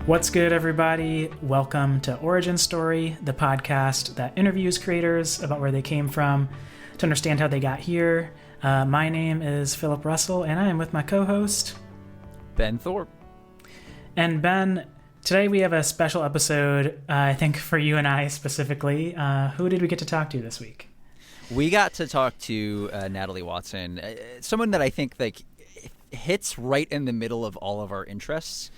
What's good, everybody? Welcome to Origin Story, the podcast that interviews creators about where they came from to understand how they got here. My name is Phillip Russell, and I am with my co-host, Ben Thorp. And Ben, today we have a special episode, I think for you and I specifically. Who did we get to talk to this week? We got to talk to Natalie Watson, someone that I think hits right in the middle of all of our interests.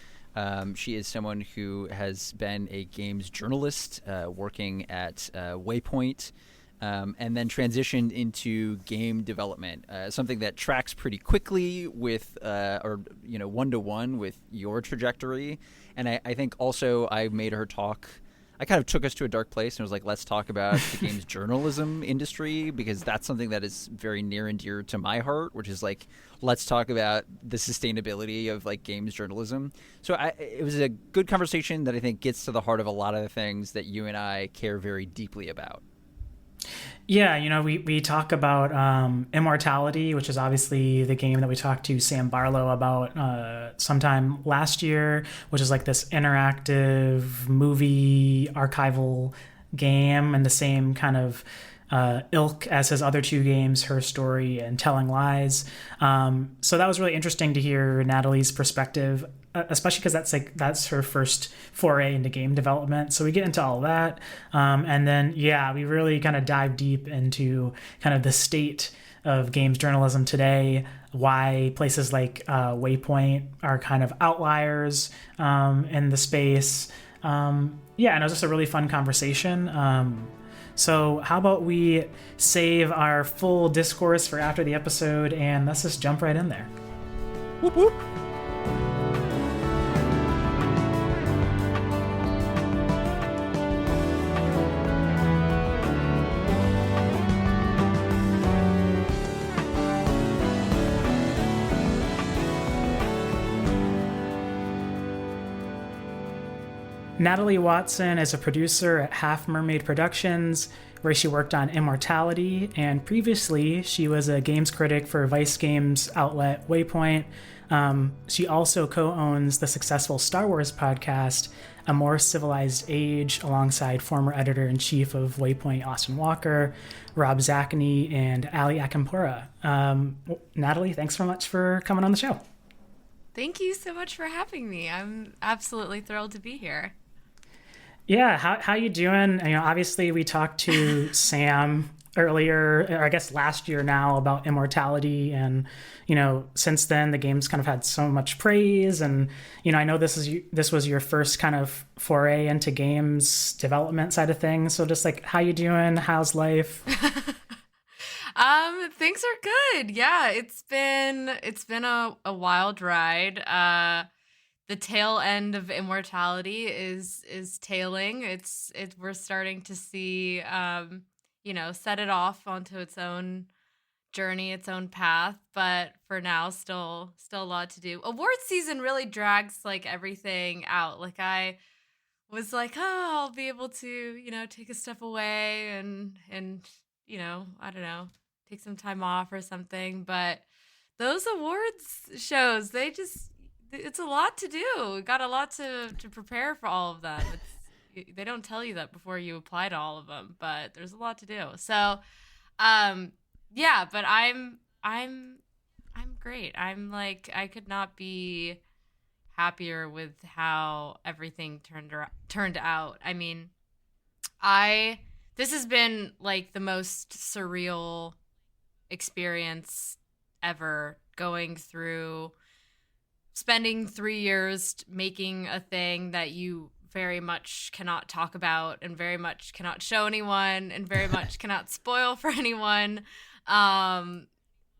She is someone who has been a games journalist working at Waypoint and then transitioned into game development, something that tracks pretty quickly with one-to-one with your trajectory. And I think also I made her talk. I kind of took us to a dark place and was like, let's talk about the games journalism industry, because that's something that is very near and dear to my heart, which is like, let's talk about the sustainability of like games journalism. So it was a good conversation that I think gets to the heart of a lot of the things that you and I care very deeply about. Yeah, we talk about Immortality, which is obviously the game that we talked to Sam Barlow about sometime last year, which is like this interactive movie archival game and the same kind of ilk as his other two games, Her Story and Telling Lies. So that was really interesting to hear Natalie's perspective, especially because that's her first foray into game development. So we get into all that. And then, we really kind of dive deep into kind of the state of games journalism today, why places like Waypoint are kind of outliers in the space. And it was just a really fun conversation. So how about we save our full discourse for after the episode, and let's just jump right in there. Whoop, whoop. Natalie Watson is a producer at Half Mermaid Productions, where she worked on Immortality, and previously she was a games critic for Vice Games outlet Waypoint. She also co-owns the successful Star Wars podcast, A More Civilized Age, alongside former editor-in-chief of Waypoint Austin Walker, Rob Zacnay, and Ali Acampora. Natalie, thanks so much for coming on the show. Thank you so much for having me. I'm absolutely thrilled to be here. Yeah, how you doing? Obviously we talked to Sam earlier, or I guess last year now, about Immortality, and since then the game's kind of had so much praise, and I know this was your first kind of foray into games development side of things. So just like, how you doing? How's life? Things are good. Yeah, it's been a wild ride. The tail end of Immortality is tailing. We're starting to see set it off onto its own journey, its own path, but for now still a lot to do. Awards season really drags like everything out. Like I was like, I'll be able to, take a step away and I don't know, take some time off or something, but those awards shows, it's a lot to do. We got a lot to prepare for all of them. They don't tell you that before you apply to all of them, but there's a lot to do. So, but I'm great. I'm like, I could not be happier with how everything turned out. I mean, this has been like the most surreal experience ever, going through spending 3 years making a thing that you very much cannot talk about and very much cannot show anyone and very much cannot spoil for anyone.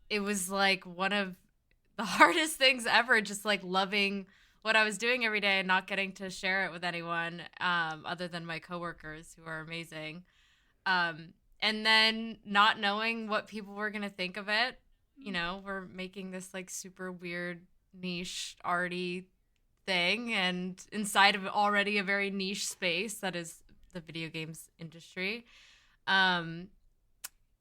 It was like one of the hardest things ever, just like loving what I was doing every day and not getting to share it with anyone other than my coworkers, who are amazing. And then not knowing what people were going to think of it. We're making this like super weird niche arty thing, and inside of already a very niche space that is the video games industry. Well,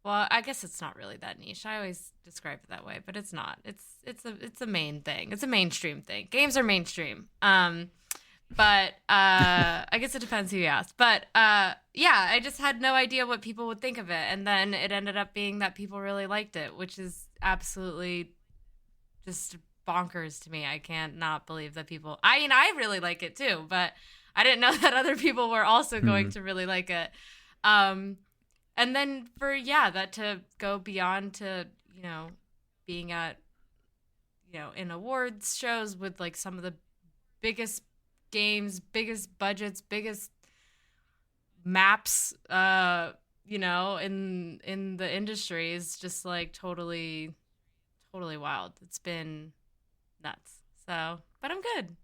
I guess it's not really that niche. I always describe it that way, but it's not. It's a main thing. It's a mainstream thing. Games are mainstream. But I guess it depends who you ask. But yeah, I just had no idea what people would think of it. And then it ended up being that people really liked it, which is absolutely just bonkers to me. I can't not believe that people, I mean, I really like it too, but I didn't know that other people were also going to really like it. And then for, yeah, that to go beyond to, you know, being at, you know, in awards shows with like some of the biggest games, biggest budgets, biggest maps, you know, in the industry is just like totally wild. It's been nuts. So, but I'm good.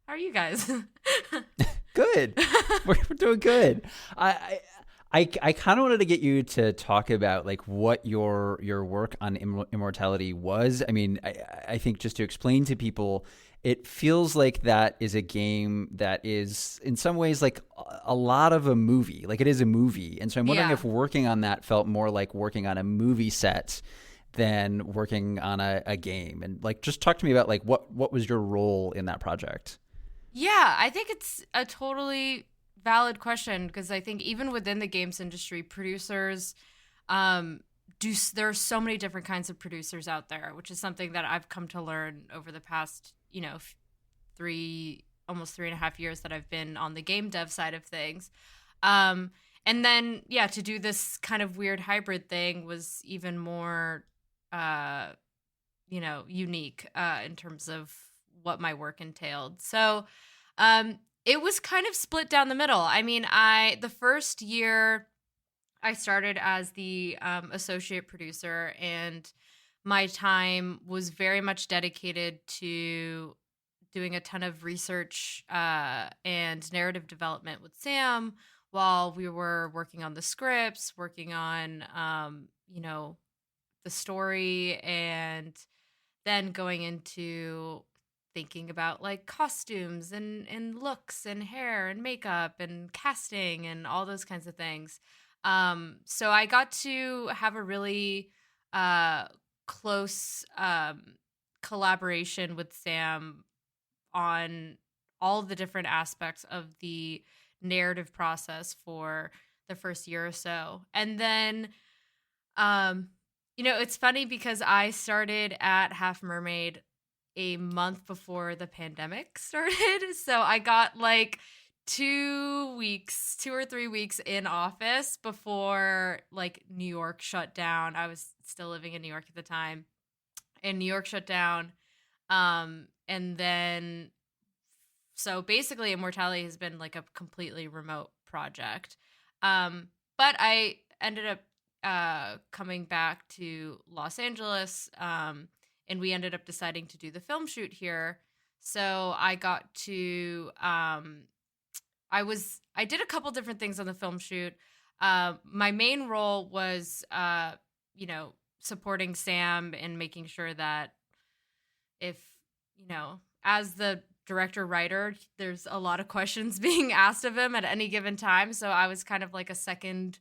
How are you guys? Good. We're doing good. I kind of wanted to get you to talk about like what your work on Immortality was. I mean, I think just to explain to people, it feels like that is a game that is in some ways like a lot of a movie. Like it is a movie. And so I'm wondering if working on that felt more like working on a movie set than working on a game. And like just talk to me about like what was your role in that project? Yeah, I think it's a totally valid question because I think even within the games industry, producers there are so many different kinds of producers out there, which is something that I've come to learn over the past, you know, almost 3.5 years that I've been on the game dev side of things. And then, yeah, to do this kind of weird hybrid thing was even more, you know, unique in terms of what my work entailed. So it was kind of split down the middle. I mean, the first year I started as the associate producer, and my time was very much dedicated to doing a ton of research and narrative development with Sam while we were working on the scripts, working on, you know, the story, and then going into thinking about like costumes and looks and hair and makeup and casting and all those kinds of things. So I got to have a really close collaboration with Sam on all the different aspects of the narrative process for the first year or so. And then, you know, it's funny because I started at Half Mermaid a month before the pandemic started. So I got like 2 or 3 weeks in office before like New York shut down. I was still living in New York at the time, and New York shut down. And then, so basically Immortality has been like a completely remote project. But I ended up coming back to Los Angeles, and we ended up deciding to do the film shoot here. So I got to, I did a couple different things on the film shoot. My main role was, you know, supporting Sam and making sure that if, you know, as the director writer, there's a lot of questions being asked of him at any given time. So I was kind of like a second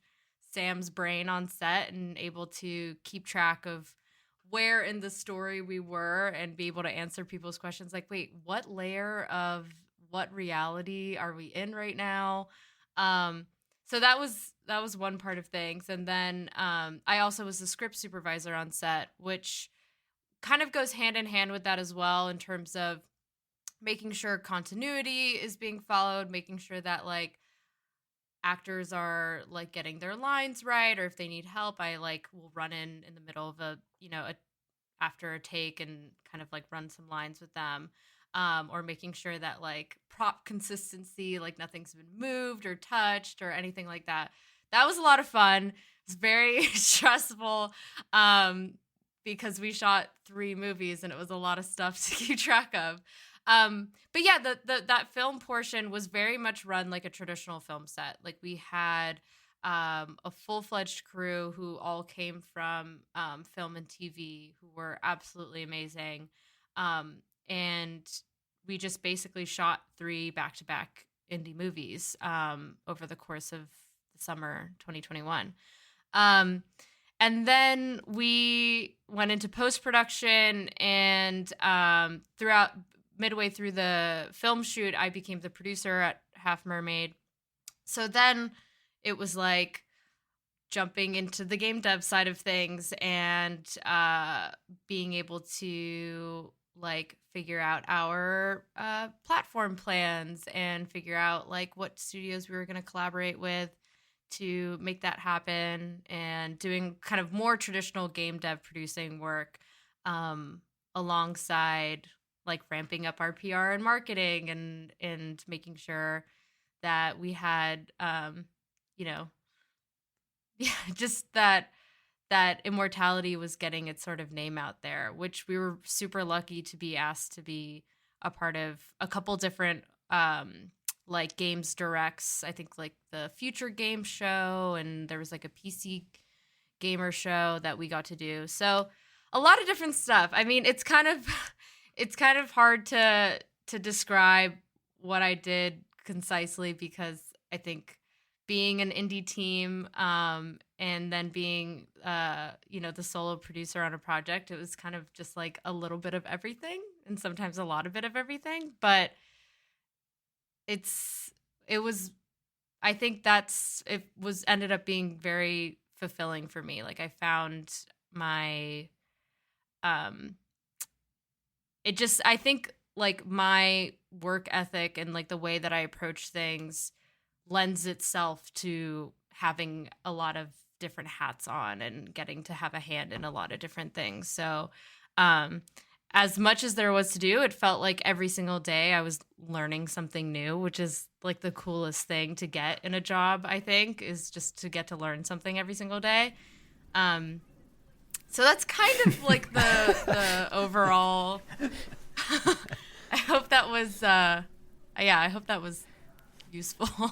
Sam's brain on set and able to keep track of where in the story we were and be able to answer people's questions like, wait, what layer of what reality are we in right now? So that was one part of things. And then I also was the script supervisor on set, which kind of goes hand in hand with that as well in terms of making sure continuity is being followed, making sure that like actors are like getting their lines right, or if they need help, I like will run in the middle of after a take and kind of like run some lines with them, or making sure that like prop consistency, like nothing's been moved or touched or anything like that. That was a lot of fun. It's very stressful because we shot 3 movies and it was a lot of stuff to keep track of. But yeah, that film portion was very much run like a traditional film set. Like we had a full-fledged crew who all came from film and TV, who were absolutely amazing. And we just basically shot 3 back-to-back indie movies over the course of the summer 2021. And then we went into post-production, and throughout midway through the film shoot, I became the producer at Half Mermaid. So then it was like jumping into the game dev side of things and being able to like figure out our platform plans and figure out like what studios we were going to collaborate with to make that happen, and doing kind of more traditional game dev producing work alongside like ramping up our PR and marketing and making sure that we had you know, yeah, just that Immortality was getting its sort of name out there, which we were super lucky to be asked to be a part of a couple different like games directs. I think like the Future Game Show, and there was like a PC gamer show that we got to do. So a lot of different stuff. I mean, it's kind of hard to describe what I did concisely, because I think being an indie team and then being the solo producer on a project, it was kind of just like a little bit of everything and sometimes a lot of bit of everything. But I think ended up being very fulfilling for me. Like I found my I think like my work ethic and like the way that I approach things lends itself to having a lot of different hats on and getting to have a hand in a lot of different things. So as much as there was to do, it felt like every single day I was learning something new, which is like the coolest thing to get in a job, I think, is just to get to learn something every single day. So that's kind of like the overall. I hope that was I hope that was useful.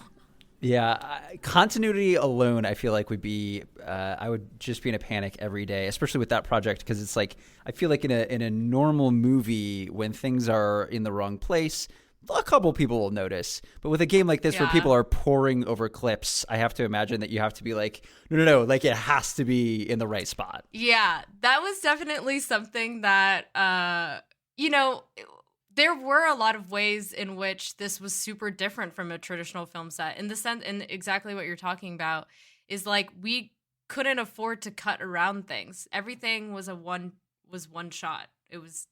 Yeah, continuity alone, I feel like would be, I would just be in a panic every day, especially with that project, because it's like, I feel like in a normal movie, when things are in the wrong place, a couple people will notice. But with a game like this, where people are poring over clips, I have to imagine that you have to be like, no, like it has to be in the right spot. Yeah, that was definitely something that, there were a lot of ways in which this was super different from a traditional film set, in the sense, and exactly what you're talking about is like we couldn't afford to cut around things. Everything was one shot. It was,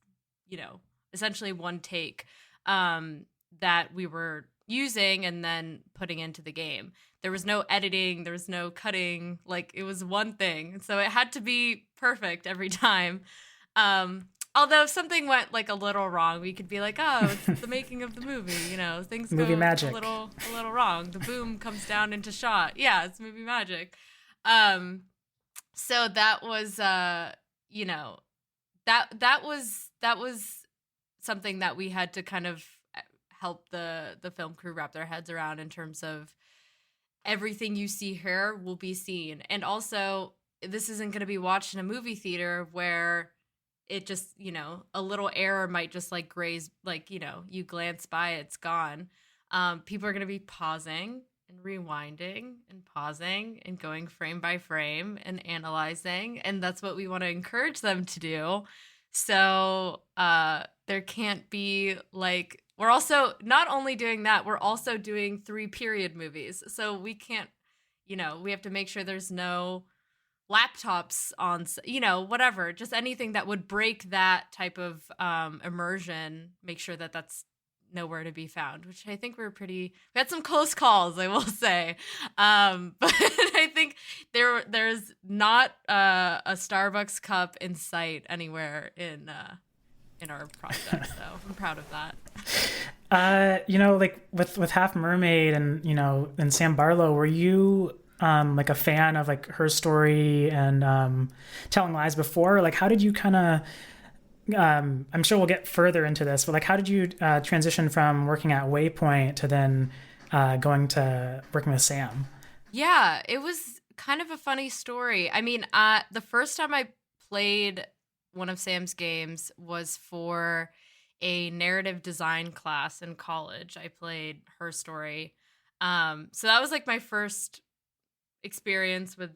essentially one take that we were using and then putting into the game. There was no editing, there was no cutting, like it was one thing. So it had to be perfect every time. Although if something went like a little wrong, we could be like, "Oh, it's the making of the movie." Things movie go magic. a little wrong. The boom comes down into shot. Yeah, it's movie magic. So that was, that was something that we had to kind of help the film crew wrap their heads around, in terms of everything you see here will be seen, and also this isn't going to be watched in a movie theater where it just, a little error might just like graze, like, you glance by, it's gone. People are going to be pausing and rewinding and pausing and going frame by frame and analyzing. And that's what we want to encourage them to do. So there can't be like, we're also not only doing that, we're also doing 3 period movies. So we can't, we have to make sure there's no laptops on, whatever, just anything that would break that type of immersion, make sure that that's nowhere to be found, which I think we had some close calls, I will say. But I think there's not a Starbucks cup in sight anywhere in our project, so I'm proud of that. Like with Half Mermaid and Sam Barlow, were you like a fan of like her story and Telling Lies before? Like, how did you kind of I'm sure we'll get further into this, but like, how did you transition from working at Waypoint to then going to working with Sam? Yeah, it was kind of a funny story. I mean, the first time I played one of Sam's games was for a narrative design class in college. I played Her Story. So that was like my first experience with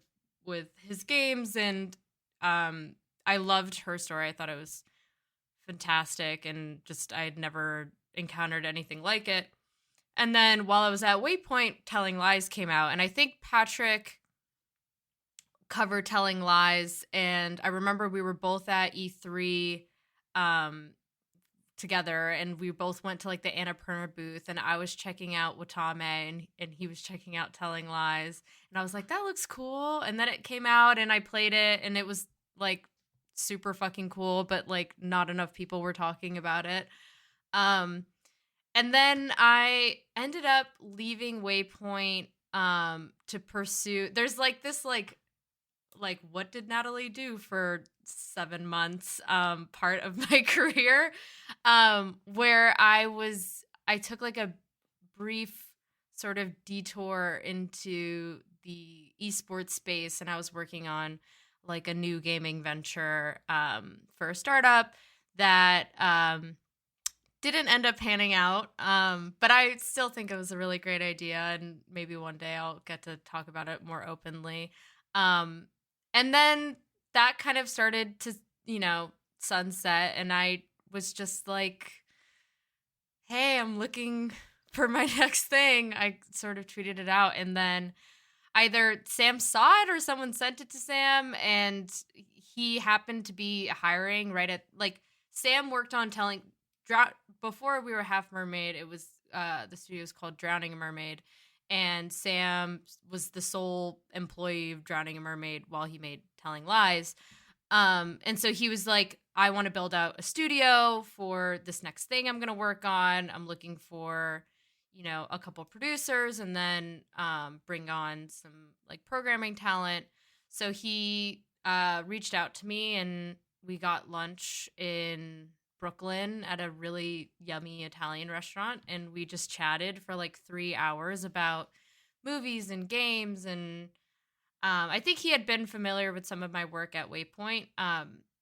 his games, and I loved Her Story. I thought it was fantastic, and just I had never encountered anything like it. And then while I was at Waypoint, Telling Lies came out, and I think Patrick covered Telling Lies, and I remember we were both at E3 together, and we both went to like the Annapurna booth, and I was checking out Watame, and he was checking out Telling Lies, and I was like, that looks cool. And then it came out, and I played it, and it was like super fucking cool, but like not enough people were talking about it. And then I ended up leaving Waypoint to pursue, there's like this like what did Natalie do for 7 months part of my career, where I took like a brief sort of detour into the esports space, and I was working on like a new gaming venture for a startup that didn't end up panning out, but I still think it was a really great idea, and maybe one day I'll get to talk about it more openly. And then that kind of started to, sunset, and I was just like, hey, I'm looking for my next thing. I sort of tweeted it out, and then either Sam saw it or someone sent it to Sam, and he happened to be hiring right at, like, Sam worked on before we were Half Mermaid, it was, the studio was called Drowning a Mermaid, and Sam was the sole employee of Drowning a Mermaid while he made Telling Lies. And so he was like, I want to build out a studio for this next thing I'm going to work on. I'm looking for, a couple producers, and then bring on some like programming talent. So he reached out to me, and we got lunch in Brooklyn at a really yummy Italian restaurant, and we just chatted for like 3 hours about movies and games, and I think he had been familiar with some of my work at Waypoint,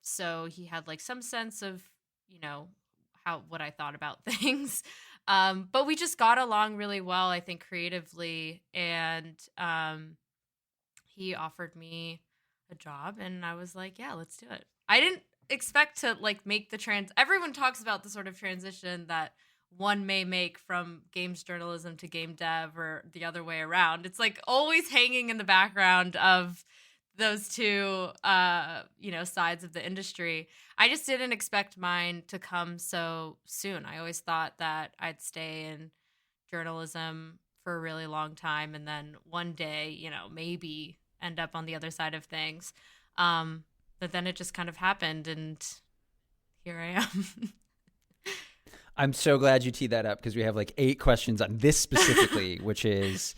so he had like some sense of what I thought about things, but we just got along really well, I think, creatively, and he offered me a job, and I was like, yeah, let's do it. I didn't expect to like make the everyone talks about the sort of transition that one may make from games journalism to game dev, or the other way around. It's like always hanging in the background of those two sides of the industry. I just didn't expect mine to come so soon. I always thought that I'd stay in journalism for a really long time, and then one day, maybe end up on the other side of things. But then it just kind of happened, and here I am. I'm so glad you teed that up, because we have like 8 questions on this specifically, which is,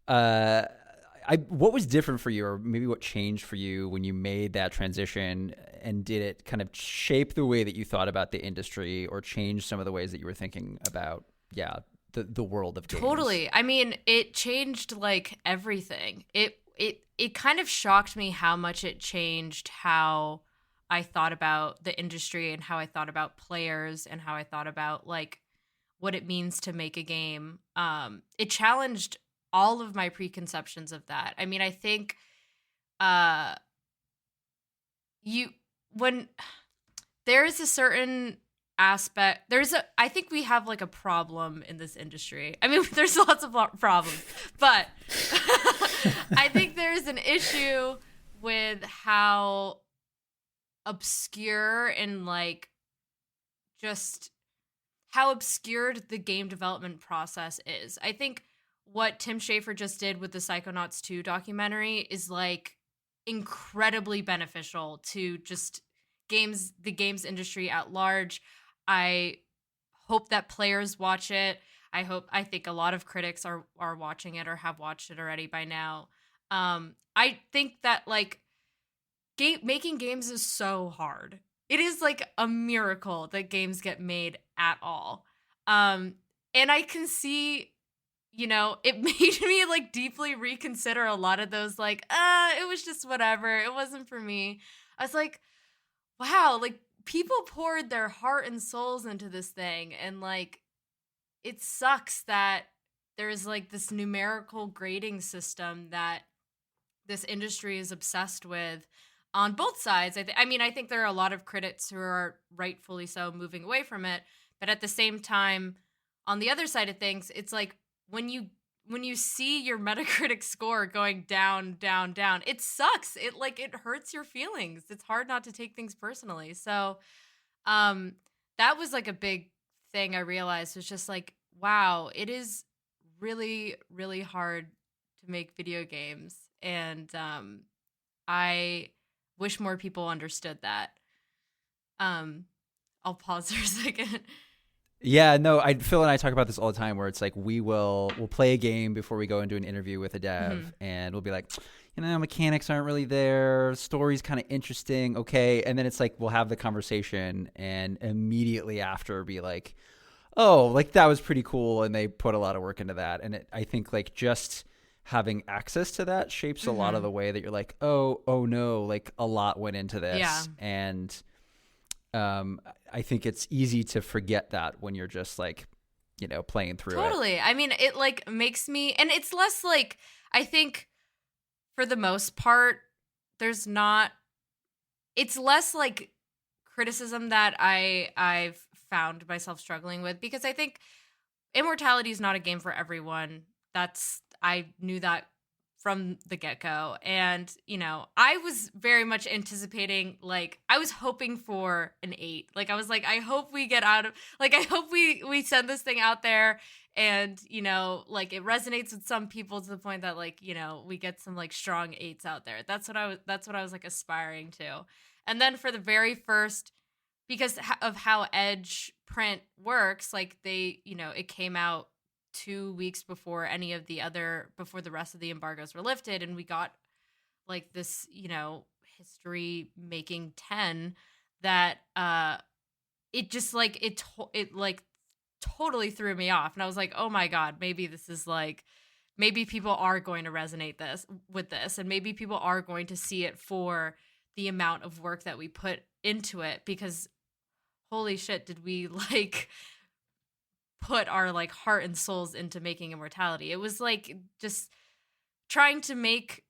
what was different for you, or maybe what changed for you when you made that transition, and did it kind of shape the way that you thought about the industry, or change some of the ways that you were thinking about, the world of games? Totally. I mean, it changed like everything. It kind of shocked me how much it changed how I thought about the industry, and how I thought about players, and how I thought about like what it means to make a game. It challenged all of my preconceptions of that. I mean, I think when there is a certain aspect, I think we have like a problem in this industry. I mean, there's lots of problems, but I think there's an issue with how obscure and like just how obscured the game development process is. I think what Tim Schafer just did with the Psychonauts 2 documentary is like incredibly beneficial to just the games industry at large. I hope that players watch it. I think a lot of critics are watching it, or have watched it already by now. I think that like making games is so hard. It is like a miracle that games get made at all. And I can see, it made me like deeply reconsider a lot of those like, it was just whatever. It wasn't for me. I was like, wow, like people poured their heart and souls into this thing, and like it sucks that there's like this numerical grading system that this industry is obsessed with, on both sides. I mean, I think there are a lot of critics who are rightfully so moving away from it, but at the same time, on the other side of things, it's like when you see your Metacritic score going down, down, down, it sucks. It hurts your feelings. It's hard not to take things personally. So, that was like a big thing I realized, was just like, wow, it is really, really hard to make video games. And I wish more people understood that. I'll pause for a second. Yeah, no, Phil and I talk about this all the time, where it's like we'll play a game before we go into an interview with a dev, and we'll be like, mechanics aren't really there, story's kind of interesting, okay, and then it's like we'll have the conversation, and immediately after be like, oh, like that was pretty cool, and they put a lot of work into that, and I think like just having access to that shapes a lot of the way that you're like, oh no, like a lot went into this, and I think it's easy to forget that when you're just like, playing through it. Totally. I mean, it like makes me, and it's less like, I think for the most part, it's less like criticism that I've found myself struggling with, because I think Immortality is not a game for everyone. I knew that from the get-go. And, I was very much anticipating, like, I was hoping for an 8. Like, I was like, I hope we get out of, like, I hope we send this thing out there and, like, it resonates with some people to the point that, like, we get some, like, strong 8s out there. That's what I was, like, aspiring to. And then for the very first, because of how Edge print works, like, it came out 2 weeks before before the rest of the embargoes were lifted, and we got like this, history making 10 that it just like it like totally threw me off, and I was like, oh my god, maybe this is like, maybe people are going to resonate with this, and maybe people are going to see it for the amount of work that we put into it, because holy shit, did we like put our like heart and souls into making Immortality. It was like just trying to make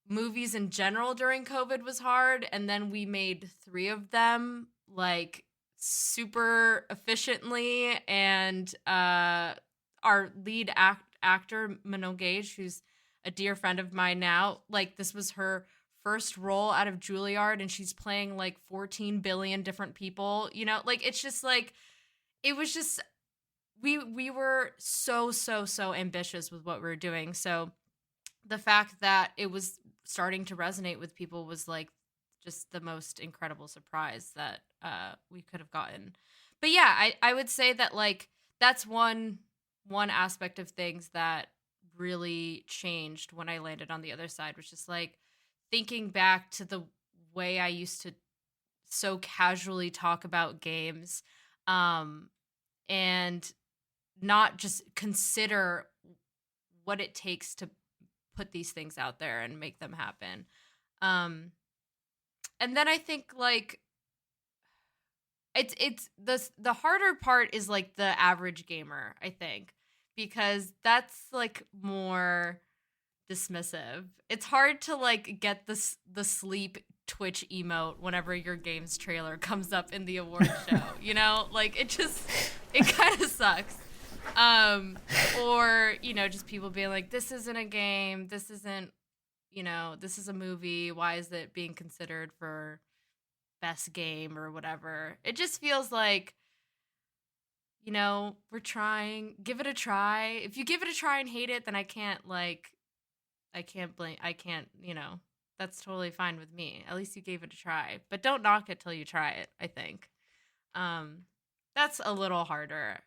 movies in general during COVID was hard, and then we made 3 of them like super efficiently, and our lead actor Manon Gage, who's a dear friend of mine now, like this was her first role out of Juilliard, and she's playing like 14 billion different people, like it's just like, it was just, we were so ambitious with what we were doing. So the fact that it was starting to resonate with people was like just the most incredible surprise that we could have gotten. But yeah, I would say that like that's one aspect of things that really changed when I landed on the other side, which is like thinking back to the way I used to so casually talk about games, and not just consider what it takes to put these things out there and make them happen. And then I think like it's the harder part is like the average gamer, I think, because that's like more dismissive. It's hard to like get the sleep Twitch emote whenever your game's trailer comes up in the award show, like it kind of sucks. Or, just people being like, this isn't a game, this isn't, this is a movie, why is it being considered for best game or whatever? It just feels like, we're trying, give it a try. If you give it a try and hate it, then I can't blame, that's totally fine with me. At least you gave it a try, but don't knock it till you try it, I think. That's a little harder.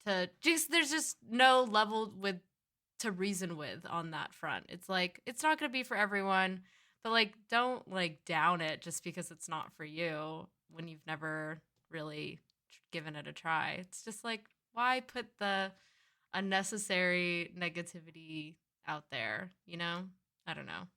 There's just no level to reason with on that front. It's like, it's not going to be for everyone, but like, don't like down it just because it's not for you when you've never really given it a try. It's just like, why put the unnecessary negativity out there? I don't know.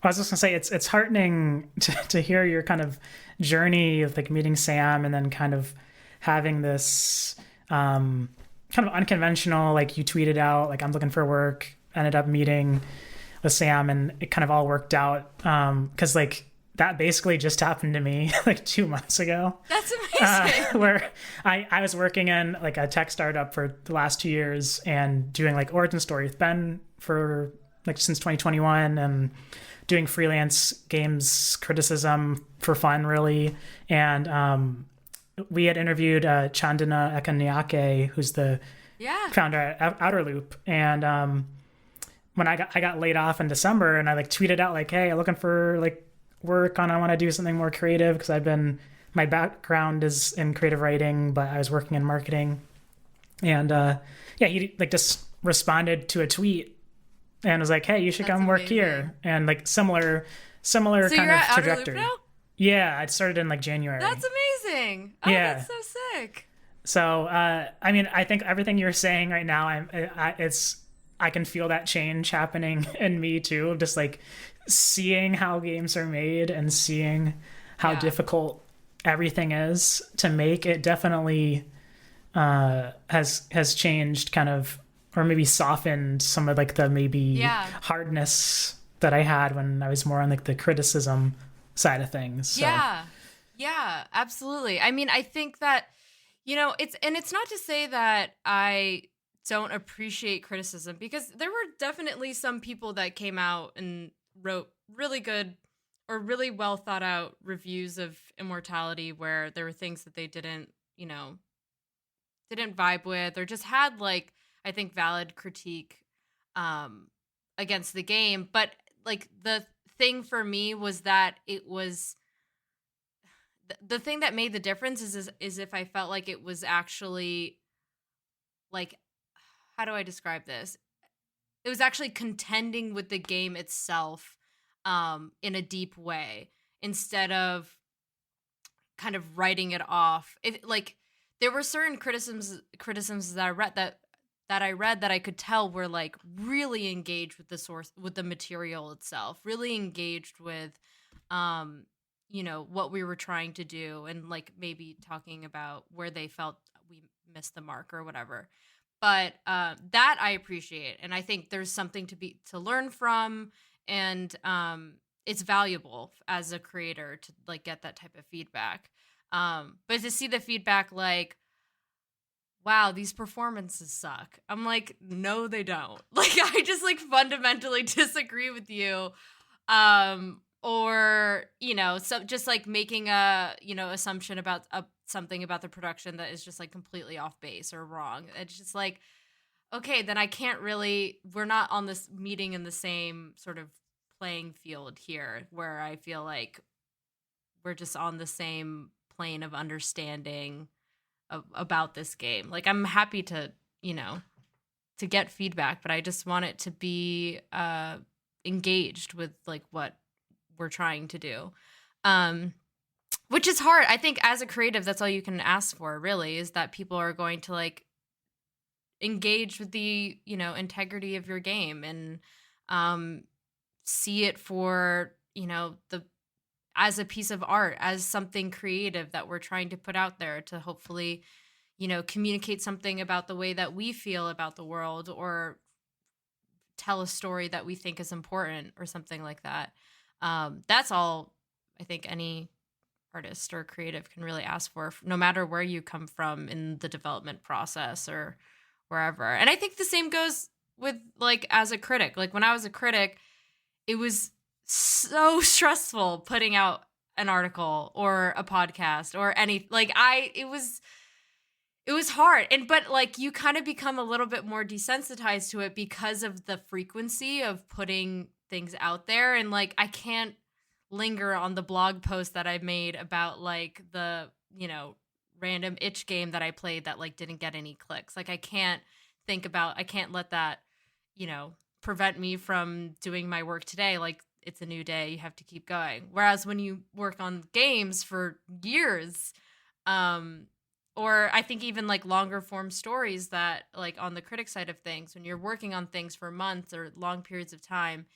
I was just gonna say it's heartening to hear your kind of journey of like meeting Sam and then kind of having this kind of unconventional, like you tweeted out like I'm looking for work, ended up meeting with Sam, and it kind of all worked out because like that basically just happened to me like 2 months ago. That's amazing. Where I was working in like a tech startup for the last 2 years and doing like origin story with Ben for like since 2021 and doing freelance games criticism for fun, really. And we had interviewed Chandana Ekanyake, who's the founder at Outer Loop. And when I got laid off in December, and I like tweeted out like, hey, I'm looking for like work on, I want to do something more creative because my background is in creative writing, but I was working in marketing. And he like just responded to a tweet and was like, hey, you should come work here. And like similar so kind you're of at trajectory. Outer Loop now? Yeah, I started in like January. That's amazing. Oh, Yeah. that's so sick. So I mean, I think everything you're saying right now, I can feel that change happening in me too. Just like seeing how games are made and seeing how difficult everything is to make. It definitely has changed kind of, or maybe softened some of like the maybe hardness that I had when I was more on like the criticism side of things. So. Yeah, absolutely. I mean, I think that, it's not to say that I don't appreciate criticism, because there were definitely some people that came out and wrote really good or really well thought out reviews of Immortality where there were things that they didn't vibe with, or just had like, I think, valid critique against the game. But like the thing for me was that it was the thing that made the difference is if I felt like it was actually like, how do I describe this? It was actually contending with the game itself in a deep way, instead of kind of writing it off. Like there were certain criticisms that I read that I could tell were like really engaged with the source, with the material itself, really engaged with what we were trying to do, and like maybe talking about where they felt we missed the mark or whatever. But that I appreciate, and I think there's something to learn from, and it's valuable as a creator to like get that type of feedback. But to see the feedback like, wow, these performances suck, I'm like, no, they don't. Like, I just like fundamentally disagree with you. Or, so just like making a, assumption about something about the production that is just like completely off base or wrong. It's just like, okay, then I can't really, we're not on this meeting in the same sort of playing field here, where I feel like we're just on the same plane of understanding about this game. Like, I'm happy to, to get feedback, but I just want it to be engaged with like what we're trying to do, which is hard. I think as a creative, that's all you can ask for, really, is that people are going to like engage with the integrity of your game, and see it for as a piece of art, as something creative that we're trying to put out there to hopefully communicate something about the way that we feel about the world, or tell a story that we think is important, or something like that. That's all I think any artist or creative can really ask for, no matter where you come from in the development process or wherever. And I think the same goes with like as a critic. Like when I was a critic, it was so stressful putting out an article or a podcast or any, like it was hard. But like you kind of become a little bit more desensitized to it because of the frequency of putting things out there. And like I can't linger on the blog post that I made about like the random itch game that I played that like didn't get any clicks. Like I can't let that prevent me from doing my work today. Like it's a new day, you have to keep going. Whereas when you work on games for years, or I think even like longer form stories that like on the critic side of things, when you're working on things for months or long periods of time,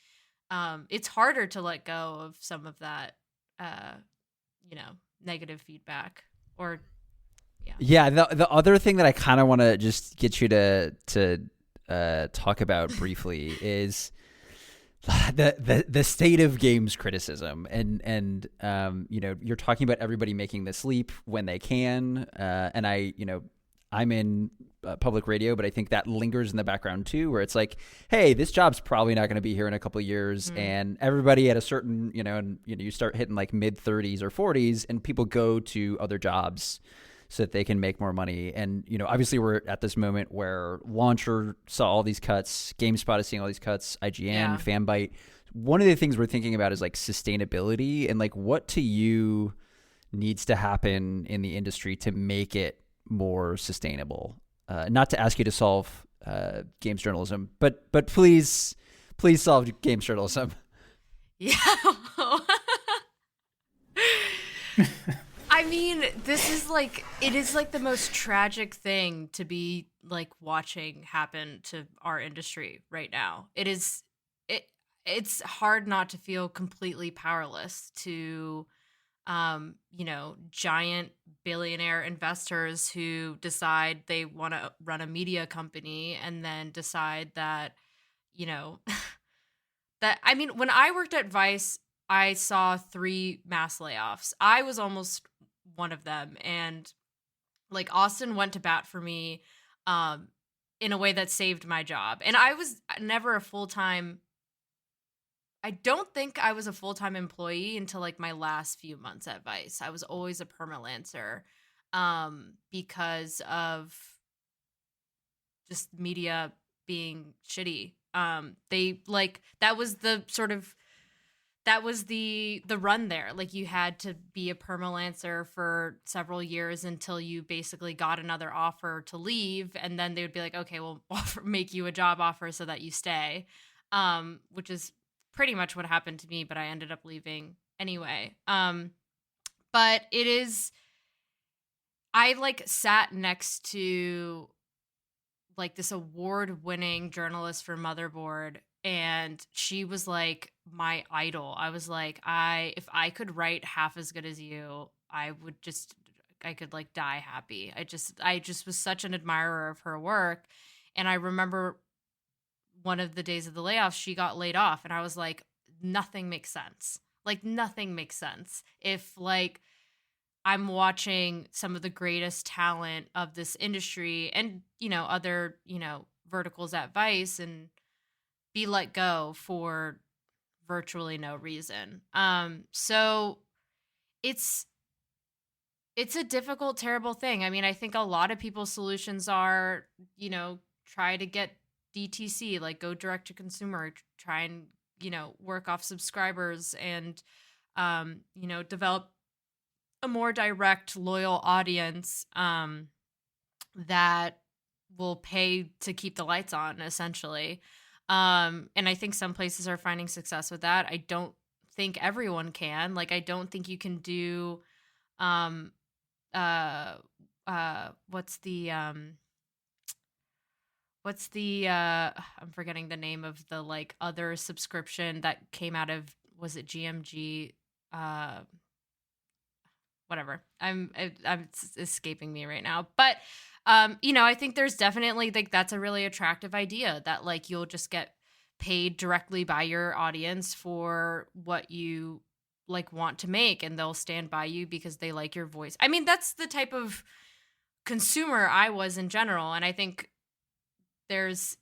it's harder to let go of some of that, negative feedback. Or, yeah. The other thing that I kind of want to just get you to talk about briefly is the state of games criticism, and you're talking about everybody making this leap when they can, and I'm in public radio, but I think that lingers in the background too, where it's like, hey, this job's probably not going to be here in a couple of years, and everybody at a certain you start hitting like mid 30s or 40s, and people go to other jobs so that they can make more money. And, obviously we're at this moment where Launcher saw all these cuts, GameSpot is seeing all these cuts, IGN, Fanbyte. One of the things we're thinking about is like sustainability, and like what to you needs to happen in the industry to make it more sustainable. Not to ask you to solve games journalism, but please solve games journalism. Yeah. I mean, it is like the most tragic thing to be like watching happen to our industry right now. It's hard not to feel completely powerless to, giant billionaire investors who decide they want to run a media company and then decide that, when I worked at Vice, I saw 3 mass layoffs. I was almost one of them. And like Austin went to bat for me in a way that saved my job. And I was never I don't think I was a full-time employee until like my last few months at Vice. I was always a permalancer because of just media being shitty. That was the run there. Like you had to be a permalancer for several years until you basically got another offer to leave, and then they would be like, okay, we'll make you a job offer so that you stay, which is pretty much what happened to me, but I ended up leaving anyway. But I like sat next to like this award-winning journalist for Motherboard, and she was like my idol. I was like, if I could write half as good as you, I could like die happy. I just was such an admirer of her work. And I remember one of the days of the layoffs, she got laid off, and I was like, nothing makes sense. Like nothing makes sense. If like I'm watching some of the greatest talent of this industry and, other, verticals at Vice and be let go for virtually no reason. So it's a difficult, terrible thing. I mean, I think a lot of people's solutions are, try to get DTC, like go direct to consumer, try and, work off subscribers and, develop a more direct, loyal audience that will pay to keep the lights on, essentially. And I think some places are finding success with that. I don't think everyone can. Like, I don't think you can do, I'm forgetting the name of the like other subscription that came out of, was it GMG? Whatever. It's escaping me right now. But I think there's definitely like that's a really attractive idea that like you'll just get paid directly by your audience for what you like want to make, and they'll stand by you because they like your voice. I mean, that's the type of consumer I was in general, and I think there's,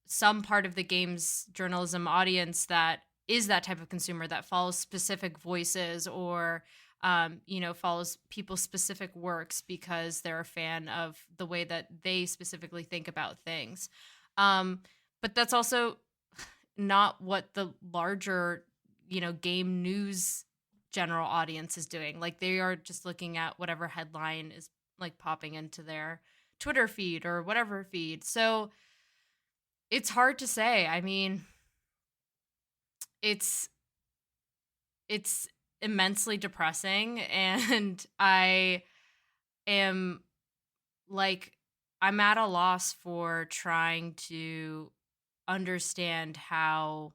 some part of the games journalism audience that is that type of consumer that follows specific voices or follows people's specific works because they're a fan of the way that they specifically think about things. But that's also not what the larger, game news general audience is doing. Like they are just looking at whatever headline is like popping into their Twitter feed or whatever feed. So it's hard to say. I mean, it's immensely depressing, and I am like, I'm at a loss for trying to understand how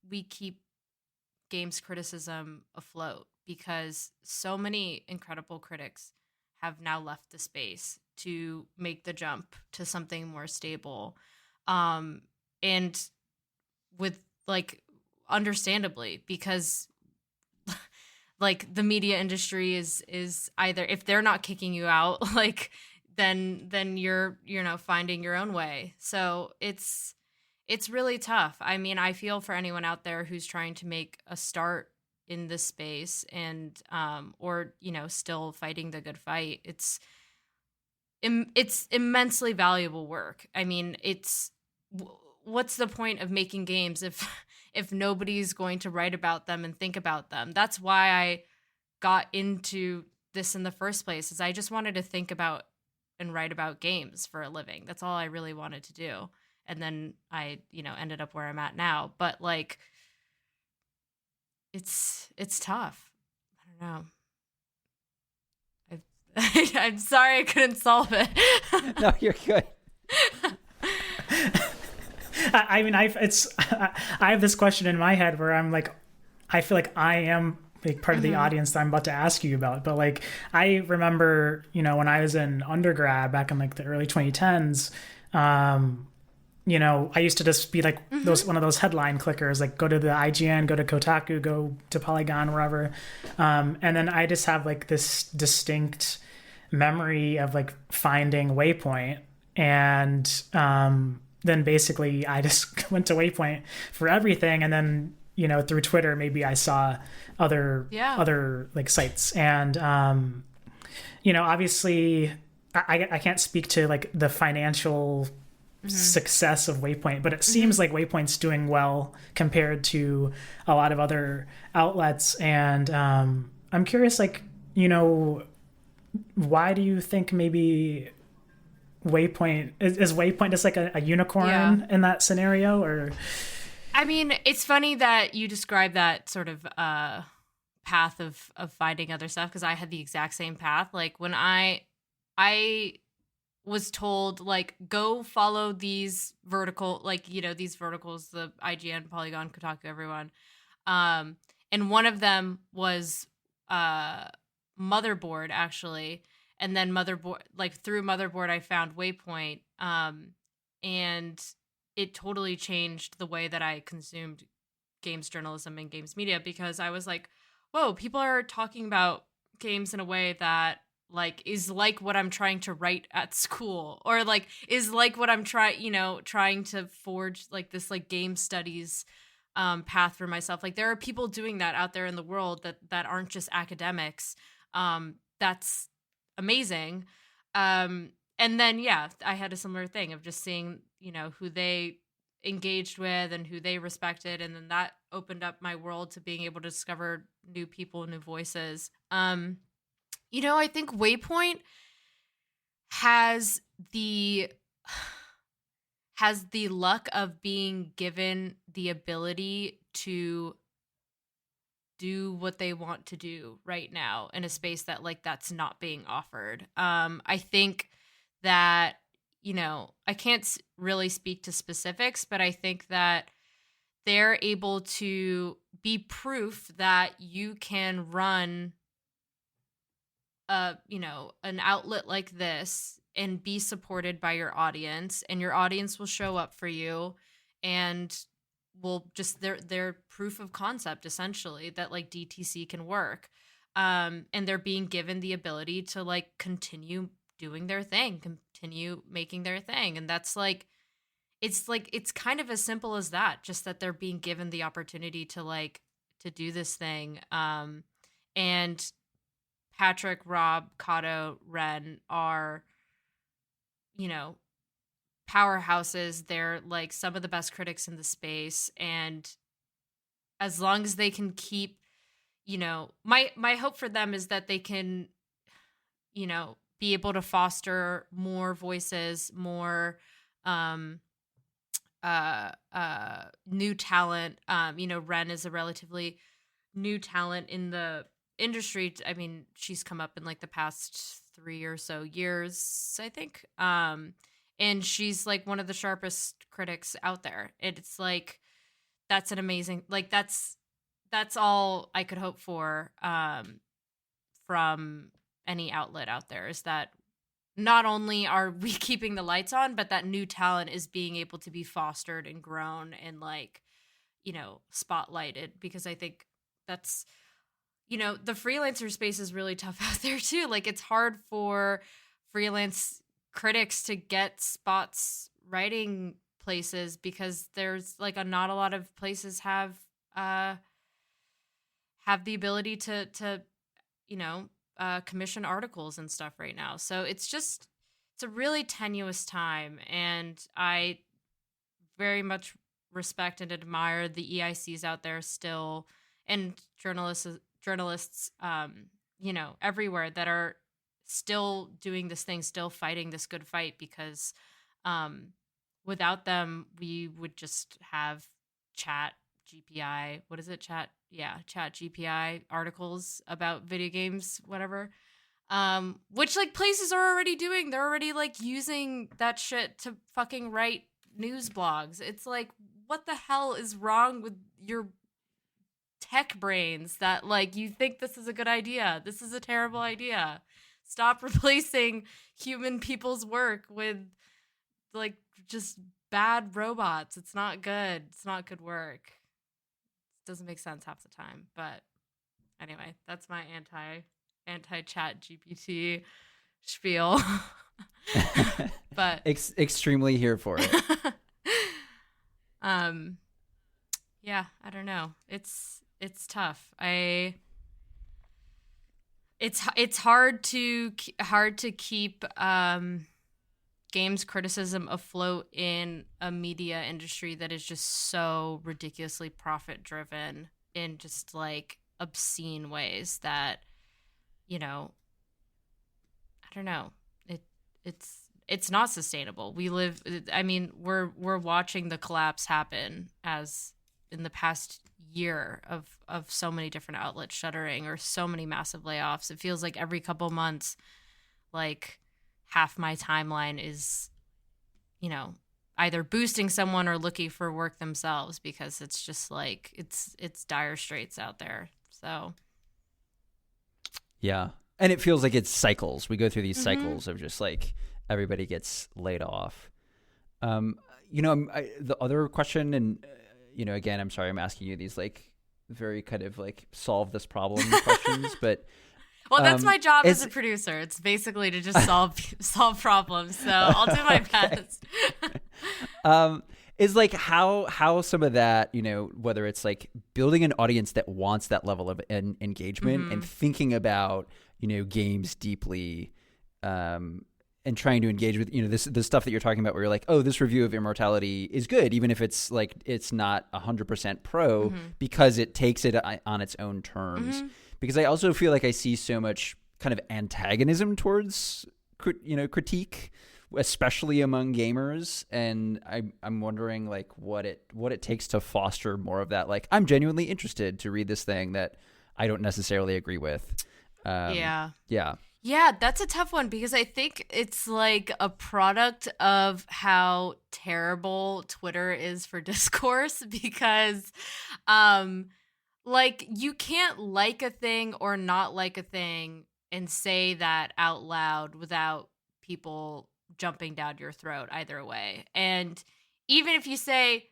we keep games criticism afloat, because so many incredible critics have now left the space to make the jump to something more stable. And with like understandably, because like the media industry is either, if they're not kicking you out, like then you're finding your own way. So it's really tough. I mean, I feel for anyone out there who's trying to make a start in this space, and or still fighting the good fight. It's immensely valuable work. I mean, what's the point of making games if nobody's going to write about them and think about them? That's why I got into this in the first place, is I just wanted to think about and write about games for a living. That's all I really wanted to do. And then I, ended up where I'm at now. But like, it's tough. I don't know. I'm sorry I couldn't solve it. No, you're good. I mean, I have this question in my head where I'm like, I feel like I am like part of the audience that I'm about to ask you about. But like, I remember, when I was in undergrad back in like the early 2010s, I used to just be like one of those headline clickers, like go to the IGN, go to Kotaku, go to Polygon, wherever. And then I just have like this distinct memory of like finding Waypoint, and then basically I just went to Waypoint for everything. And then, through Twitter, maybe I saw other like sites. And, obviously I can't speak to like the financial success of Waypoint, but it seems like Waypoint's doing well compared to a lot of other outlets. And I'm curious, like, why do you think maybe Waypoint is Waypoint just like a unicorn in that scenario? Or I mean, it's funny that you describe that sort of path of finding other stuff, because I had the exact same path. Like when I was told, like, go follow these vertical, like, these verticals, the IGN, Polygon, Kotaku, everyone. And one of them was Motherboard, actually. And then Motherboard, like through Motherboard, I found Waypoint. And it totally changed the way that I consumed games journalism and games media, because I was like, whoa, people are talking about games in a way that like is like what I'm trying to write at school, or like is like what I'm trying to forge like this like game studies path for myself. Like there are people doing that out there in the world that aren't just academics. That's amazing. And then I had a similar thing of just seeing who they engaged with and who they respected, and then that opened up my world to being able to discover new people, new voices. I think Waypoint has the luck of being given the ability to do what they want to do right now in a space that like that's not being offered. I think that, I can't really speak to specifics, but I think that they're able to be proof that you can run an outlet like this and be supported by your audience, and your audience will show up for you and will just they're proof of concept, essentially, that like DTC can work. And they're being given the ability to like continue doing their thing, continue making their thing. And that's like it's kind of as simple as that, just that they're being given the opportunity to do this thing. And Patrick, Rob, Kato, Ren are, powerhouses. They're like some of the best critics in the space. And as long as they can keep, my hope for them is that they can, be able to foster more voices, more new talent. Ren is a relatively new talent in the industry. I mean, she's come up in like the past 3 or so years, I think. And she's like one of the sharpest critics out there. It's like, that's an amazing, like that's all I could hope for from any outlet out there, is that not only are we keeping the lights on, but that new talent is being able to be fostered and grown and like, spotlighted, because I think that's, the freelancer space is really tough out there too. Like it's hard for freelance critics to get spots writing places because there's like not a lot of places have the ability to commission articles and stuff right now. So it's a really tenuous time, and I very much respect and admire the EICs out there still, and journalists everywhere that are still doing this thing, still fighting this good fight, because without them we would just have chat GPI, what is it? Chat GPI articles about video games, whatever. Which like places are already doing. They're already like using that shit to fucking write news blogs. It's like, what the hell is wrong with your tech brains that like you think this is a good idea? This is a terrible idea. Stop replacing human people's work with like just bad robots. It's not good. It's not good work. Doesn't make sense half the time. But anyway, that's my anti chat GPT spiel. But extremely here for it. Yeah, I don't know. It's tough. It's hard to keep games criticism afloat in a media industry that is just so ridiculously profit driven in just like obscene ways that, I don't know. It's not sustainable. We're watching the collapse happen as in the past year of so many different outlets shuttering or so many massive layoffs. It feels like every couple months, like half my timeline is, either boosting someone or looking for work themselves, because it's just like it's dire straits out there. So yeah, and it feels like it's cycles. We go through these cycles of just like everybody gets laid off. The other question, and again, I'm sorry I'm asking you these like very kind of like solve this problem questions, but well, that's my job as a producer. It's basically to just solve problems. So I'll do my best. Is like how some of that, whether it's like building an audience that wants that level of engagement and thinking about, games deeply, and trying to engage with, the stuff that you're talking about where you're like, oh, this review of Immortality is good, even if it's like, it's not 100% pro because it takes it on its own terms. Because I also feel like I see so much kind of antagonism towards, critique, especially among gamers. And I'm wondering like what it takes to foster more of that. Like, I'm genuinely interested to read this thing that I don't necessarily agree with. Yeah, that's a tough one, because I think it's like a product of how terrible Twitter is for discourse, because like you can't like a thing or not like a thing and say that out loud without people jumping down your throat either way. And even if you say,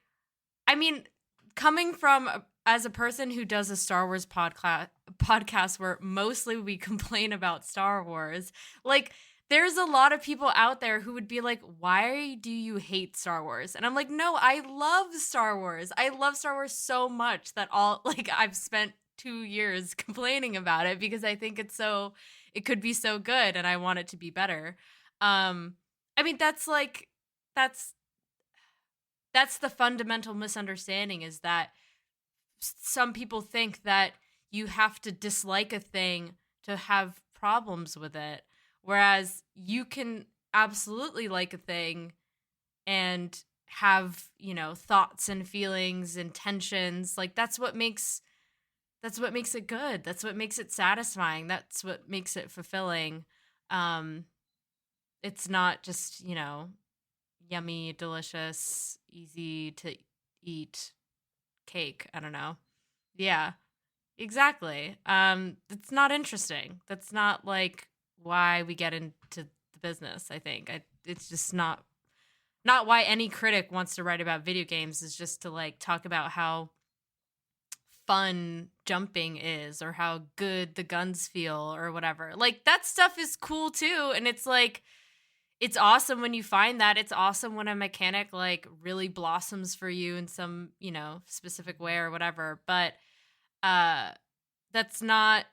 coming from as a person who does a Star Wars podcast where mostly we complain about Star Wars, like there's a lot of people out there who would be like, why do you hate Star Wars? And I'm like, no, I love Star Wars. I love Star Wars so much that I've spent 2 years complaining about it because I think it could be so good and I want it to be better. That's the fundamental misunderstanding, is that some people think that you have to dislike a thing to have problems with it, whereas you can absolutely like a thing and have, thoughts and feelings and tensions. Like that's what makes it good. That's what makes it satisfying. That's what makes it fulfilling. It's not just, yummy, delicious, easy to eat cake. I don't know. Yeah, exactly. It's not interesting. That's not like why we get into the business. I think it's just not why any critic wants to write about video games, is just to like talk about how fun jumping is or how good the guns feel or whatever. Like that stuff is cool too, and it's like it's awesome when you find that. It's awesome when a mechanic like really blossoms for you in some, you know, specific way or whatever. But that's not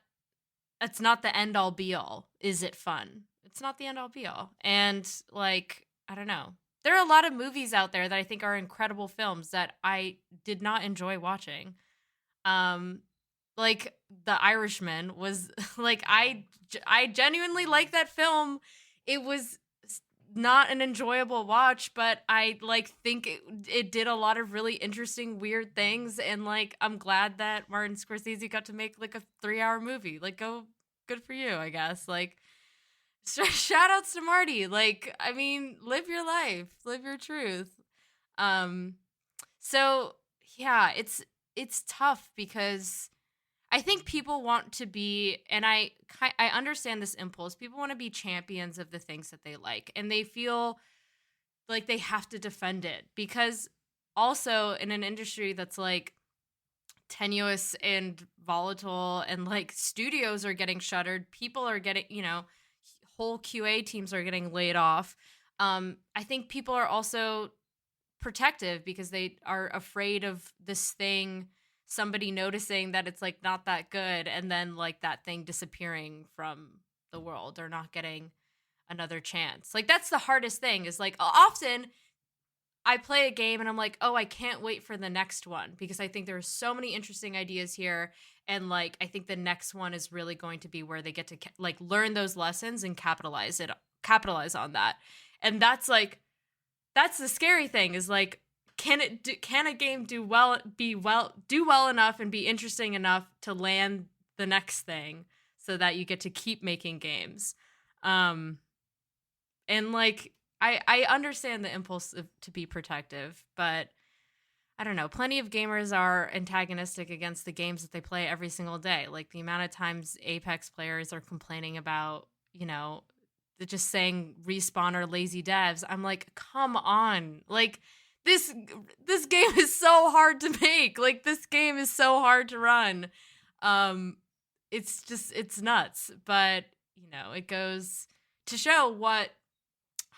the end all be all. Is it fun? It's not the end all be all. And like, I don't know. There are a lot of movies out there that I think are incredible films that I did not enjoy watching. Like The Irishman was like, I genuinely like that film. It was not an enjoyable watch, but I like think it did a lot of really interesting, weird things. And like, I'm glad that Martin Scorsese got to make like a 3-hour movie. Like, good for you, I guess. Like, shout outs to Marty. Like, I mean, live your life, live your truth. So yeah, it's tough because I think people want to be, and I understand this impulse. People want to be champions of the things that they like, and they feel like they have to defend it because also in an industry that's like tenuous and volatile, and like studios are getting shuttered, people are getting, you know, whole QA teams are getting laid off. I think people are also protective because they are afraid of this thing, somebody noticing that it's like not that good, and then like that thing disappearing from the world or not getting another chance. Like that's the hardest thing, is like often I play a game and I'm like, oh, I can't wait for the next one because I think there are so many interesting ideas here, and like I think the next one is really going to be where they get to like learn those lessons and capitalize on that. And that's like, that's the scary thing, is like, can a game do well enough and be interesting enough to land the next thing so that you get to keep making games. And like I understand the impulse to be protective, but I don't know, plenty of gamers are antagonistic against the games that they play every single day. Like the amount of times Apex players are complaining about, you know, just saying Respawn or lazy devs. I'm like, come on. Like this game is so hard to make. Like this game is so hard to run. It's nuts. But, you know, it goes to show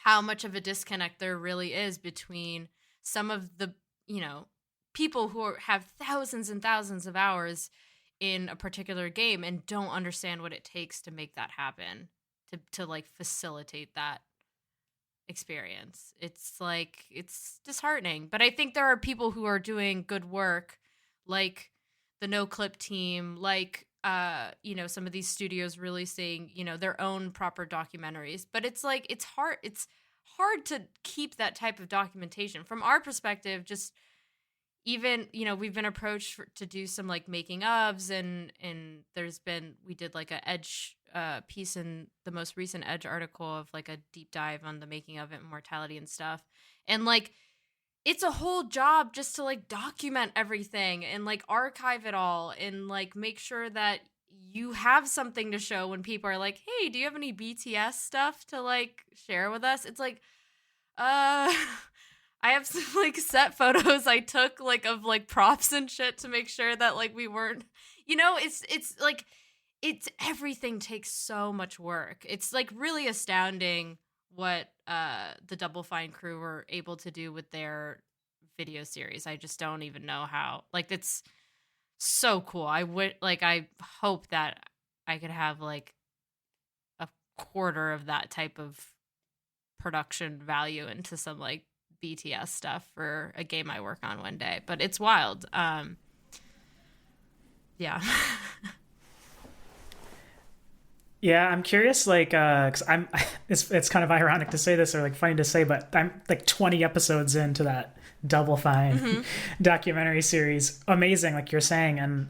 how much of a disconnect there really is between some of the, you know, people who have thousands and thousands of hours in a particular game and don't understand what it takes to make that happen, to like facilitate that experience. It's like, it's disheartening. But I think there are people who are doing good work, like the No Clip team, like you know, some of these studios releasing, you know, their own proper documentaries. But it's like, it's hard to keep that type of documentation. From our perspective, just even, you know, we've been approached to do some like making ofs, and we did like a Edge piece in the most recent Edge article of like a deep dive on the making of Immortality and stuff. And like, it's a whole job just to like document everything and like archive it all and like make sure that you have something to show when people are like, hey, do you have any BTS stuff to like share with us? It's like, I have some like set photos I took like of like props and shit to make sure that like we weren't, you know, it's like, everything takes so much work. It's like really astounding what the Double Fine crew were able to do with their video series. I just don't even know how. Like, it's so cool. I hope that I could have like a quarter of that type of production value into some like BTS stuff for a game I work on one day. But it's wild. Yeah. Yeah, I'm curious, like, because it's kind of ironic to say this, or like funny to say, but I'm like 20 episodes into that Double Fine documentary series. Amazing, like you're saying. And,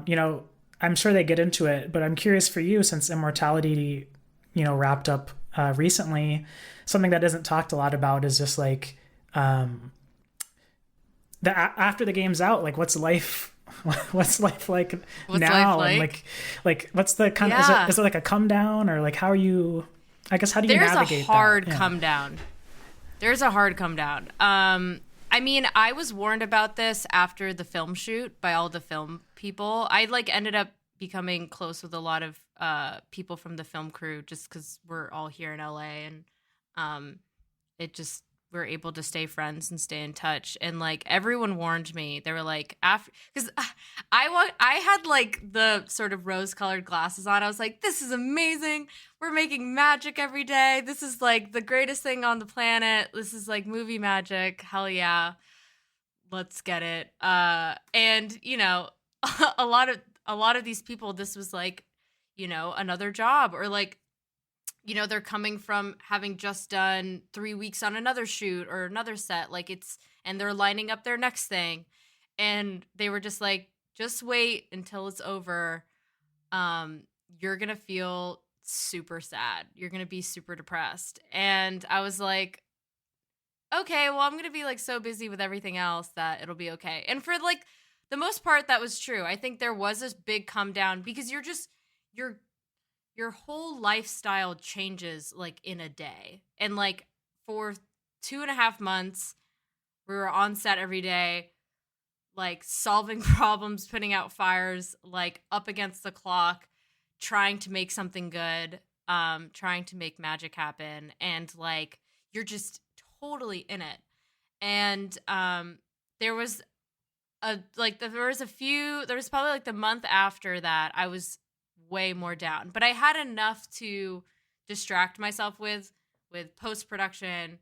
you know, I'm sure they get into it, but I'm curious for you, since Immortality, you know, wrapped up recently, something that isn't talked a lot about is just like, after the game's out, like what's life like now? Life like? And like what's the kind of, is it like a come down, or like how are you I guess how do you There's a navigate hard that? Yeah. come down. There's a hard come down. I mean, I was warned about this after the film shoot by all the film people. I like ended up becoming close with a lot of people from the film crew just because we're all here in LA, and it just we're able to stay friends and stay in touch. And like everyone warned me. They were like, after, because I had like the sort of rose colored glasses on. I was like, this is amazing. We're making magic every day. This is like the greatest thing on the planet. This is like movie magic. Hell yeah. Let's get it. And you know, a lot of these people, this was like, you know, another job, or like, you know, they're coming from having just done 3 weeks on another shoot or another set, like and they're lining up their next thing. And they were just like, just wait until it's over. You're going to feel super sad. You're going to be super depressed. And I was like, okay, well, I'm going to be like so busy with everything else that it'll be okay. And for like the most part, that was true. I think there was this big come down because your whole lifestyle changes like in a day. And like for 2.5 months, we were on set every day, like solving problems, putting out fires, like up against the clock, trying to make something good, trying to make magic happen. And like, you're just totally in it. And there was probably like the month after that, I was way more down, but I had enough to distract myself with post-production,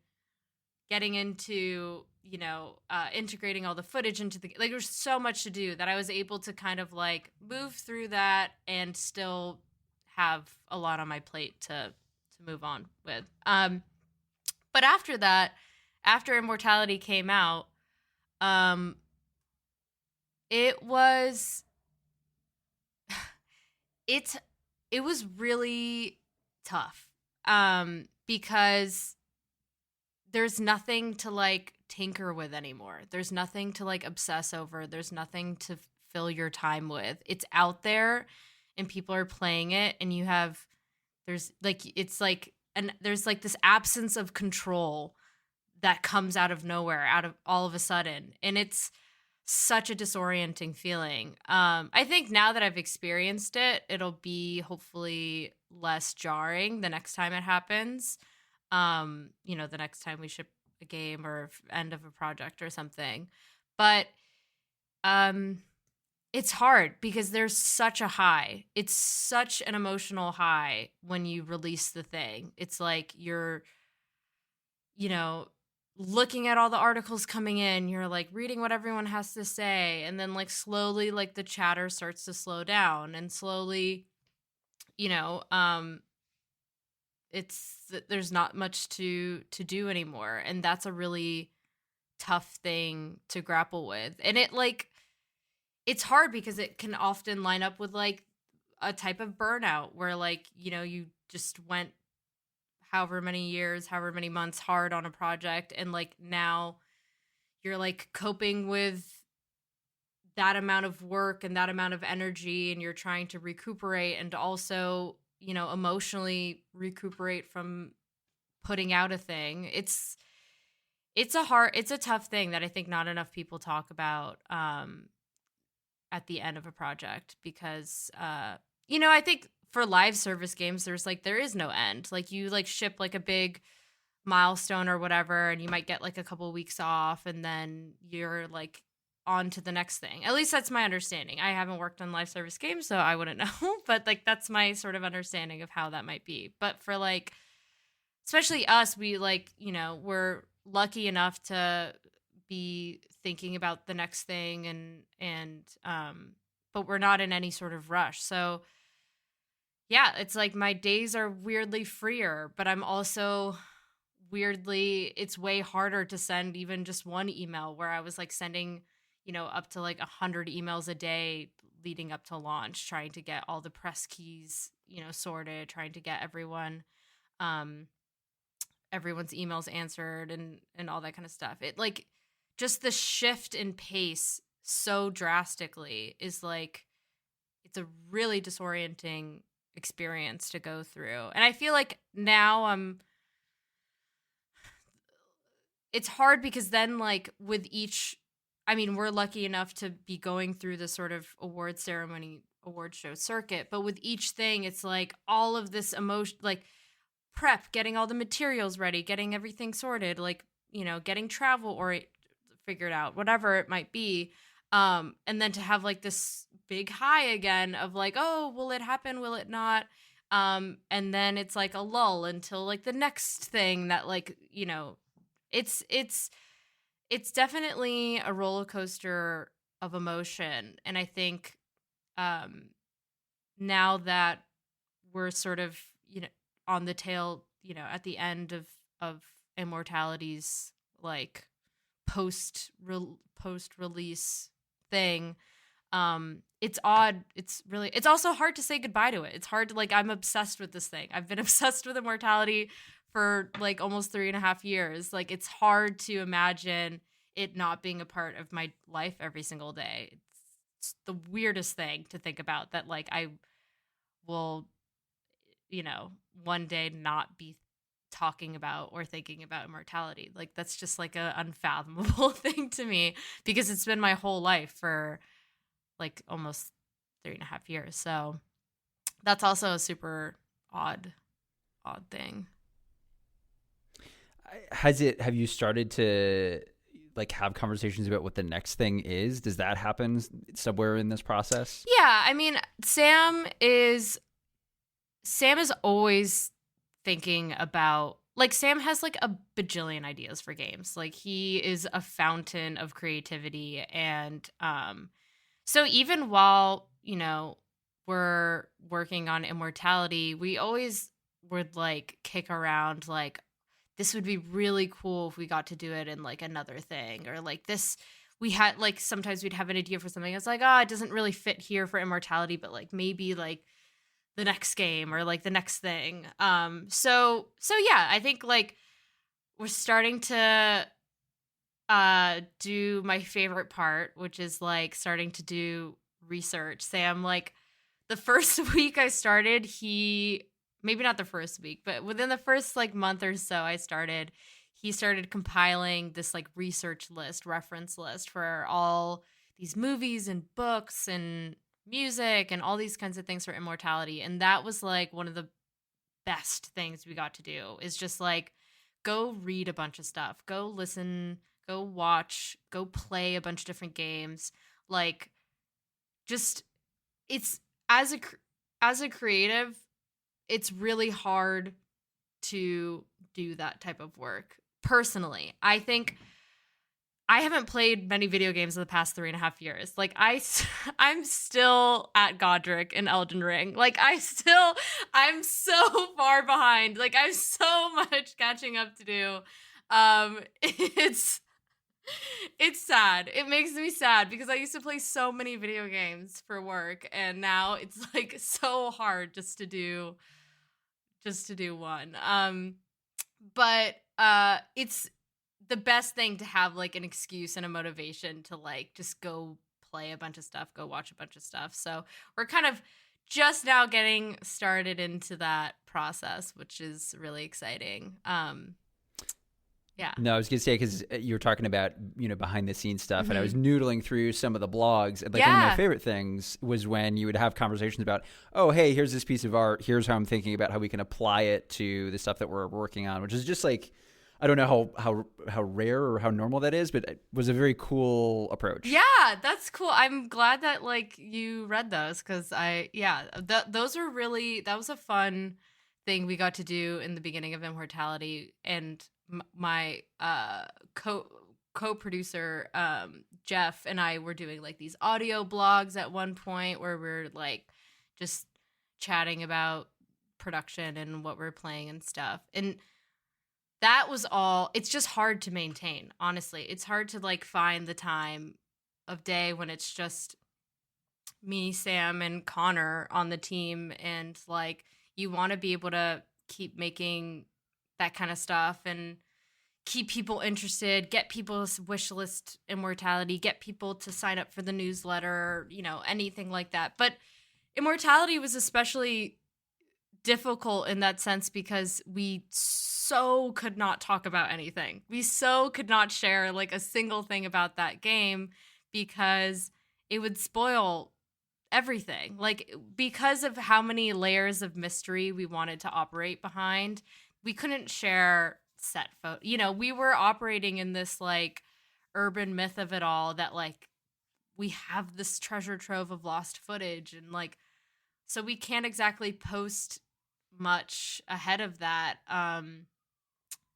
getting into, you know, integrating all the footage into the, like, there's so much to do that I was able to kind of like move through that and still have a lot on my plate to move on with. But after that, after Immortality came out, it was really tough, because there's nothing to like tinker with anymore. There's nothing to like obsess over. There's nothing to fill your time with. It's out there and people are playing it, and there's like this absence of control that comes out of nowhere, out of all of a sudden. And it's such a disorienting feeling. I think now that I've experienced it, it'll be hopefully less jarring the next time it happens. You know, the next time we ship a game or end of a project or something. But it's hard because there's such a high. It's such an emotional high when you release the thing. It's like you're, you know, looking at all the articles coming in, you're like reading what everyone has to say, and then like slowly like the chatter starts to slow down, and slowly, you know, there's not much to do anymore, and that's a really tough thing to grapple with. And it's hard because it can often line up with like a type of burnout where, like, you know, you just went however many years, however many months hard on a project, and like now you're like coping with that amount of work and that amount of energy, and you're trying to recuperate and also, you know, emotionally recuperate from putting out a thing. It's a tough thing that I think not enough people talk about at the end of a project, because you know, I think for live service games, there is no end. Like, you like ship like a big milestone or whatever, and you might get like a couple of weeks off, and then you're like on to the next thing. At least that's my understanding. I haven't worked on live service games, so I wouldn't know, but like that's my sort of understanding of how that might be. But for like, especially us, we like, you know, we're lucky enough to be thinking about the next thing, and but we're not in any sort of rush. So yeah, it's like my days are weirdly freer, but I'm also weirdly, it's way harder to send even just one email, where I was like sending, you know, up to like 100 emails a day leading up to launch, trying to get all the press keys, you know, sorted, trying to get everyone's emails answered, and all that kind of stuff. It like, just the shift in pace so drastically is like, it's a really disorienting experience to go through. And I feel like now it's hard because then like with each, I mean, we're lucky enough to be going through the sort of award ceremony, award show circuit, but with each thing, it's like all of this emotion, like prep, getting all the materials ready, getting everything sorted, like, you know, getting travel or figured out, whatever it might be. And then to have like this big high again of like, oh, will it happen? Will it not? And then it's like a lull until like the next thing that like, you know, it's definitely a roller coaster of emotion. And I think now that we're sort of, you know, on the tail, you know, at the end of Immortality's like post release thing, it's odd. It's also hard to say goodbye to it. It's hard to like, I'm obsessed with this thing. I've been obsessed with Immortality for like almost 3.5 years. Like, it's hard to imagine it not being a part of my life every single day. It's the weirdest thing to think about, that like I will, you know, one day not be talking about or thinking about Immortality. Like, that's just like a unfathomable thing to me, because it's been my whole life for like almost 3.5 years. So that's also a super odd thing. Have you started to like have conversations about what the next thing is? Does that happen somewhere in this process? Yeah, I mean, Sam is always thinking about, like, Sam has like a bajillion ideas for games. Like, he is a fountain of creativity. And so even while, you know, we're working on Immortality, we always would like kick around like, this would be really cool if we got to do it in like another thing, or like this, we had like, sometimes we'd have an idea for something. It's like, oh, it doesn't really fit here for Immortality, but like maybe like the next game or like the next thing. So yeah, I think like we're starting to do my favorite part, which is like starting to do research. Sam, like the first week I started, maybe not the first week, but within the first like month or so he started compiling this like research list, reference list for all these movies and books and music and all these kinds of things for Immortality. And that was like one of the best things we got to do, is just like go read a bunch of stuff, go listen, go watch, go play a bunch of different games. Like, just, it's as a creative, it's really hard to do that type of work. Personally, I think I haven't played many video games in the past 3.5 years. Like, I'm still at Godric and Elden Ring. Like, I'm so far behind. Like, I have so much catching up to do. It's sad. It makes me sad because I used to play so many video games for work, and now it's like so hard just to do one. But it's the best thing to have like an excuse and a motivation to like just go play a bunch of stuff, go watch a bunch of stuff. So we're kind of just now getting started into that process, which is really exciting. Yeah. No, I was going to say, because you were talking about, you know, behind the scenes stuff, and I was noodling through some of the blogs. And like one of my favorite things was when you would have conversations about, oh, hey, here's this piece of art. Here's how I'm thinking about how we can apply it to the stuff that we're working on, which is just like, I don't know how rare or how normal that is, but it was a very cool approach. Yeah, that's cool. I'm glad that like you read those, because those were really, that was a fun thing we got to do in the beginning of Immortality. And my co-producer Jeff and I were doing like these audio blogs at one point where we're like just chatting about production and what we're playing and stuff. And that was all. It's just hard to maintain, honestly. It's hard to like find the time of day when it's just me, Sam, and Connor on the team, and like you want to be able to keep making that kind of stuff and keep people interested, get people's wish list Immortality, get people to sign up for the newsletter, you know, anything like that. But Immortality was especially difficult in that sense because we so could not talk about anything. We so could not share like a single thing about that game because it would spoil everything. Like, because of how many layers of mystery we wanted to operate behind, we couldn't share set photo. You know, we were operating in this like urban myth of it all, that like we have this treasure trove of lost footage, and like, so we can't exactly post much ahead of that,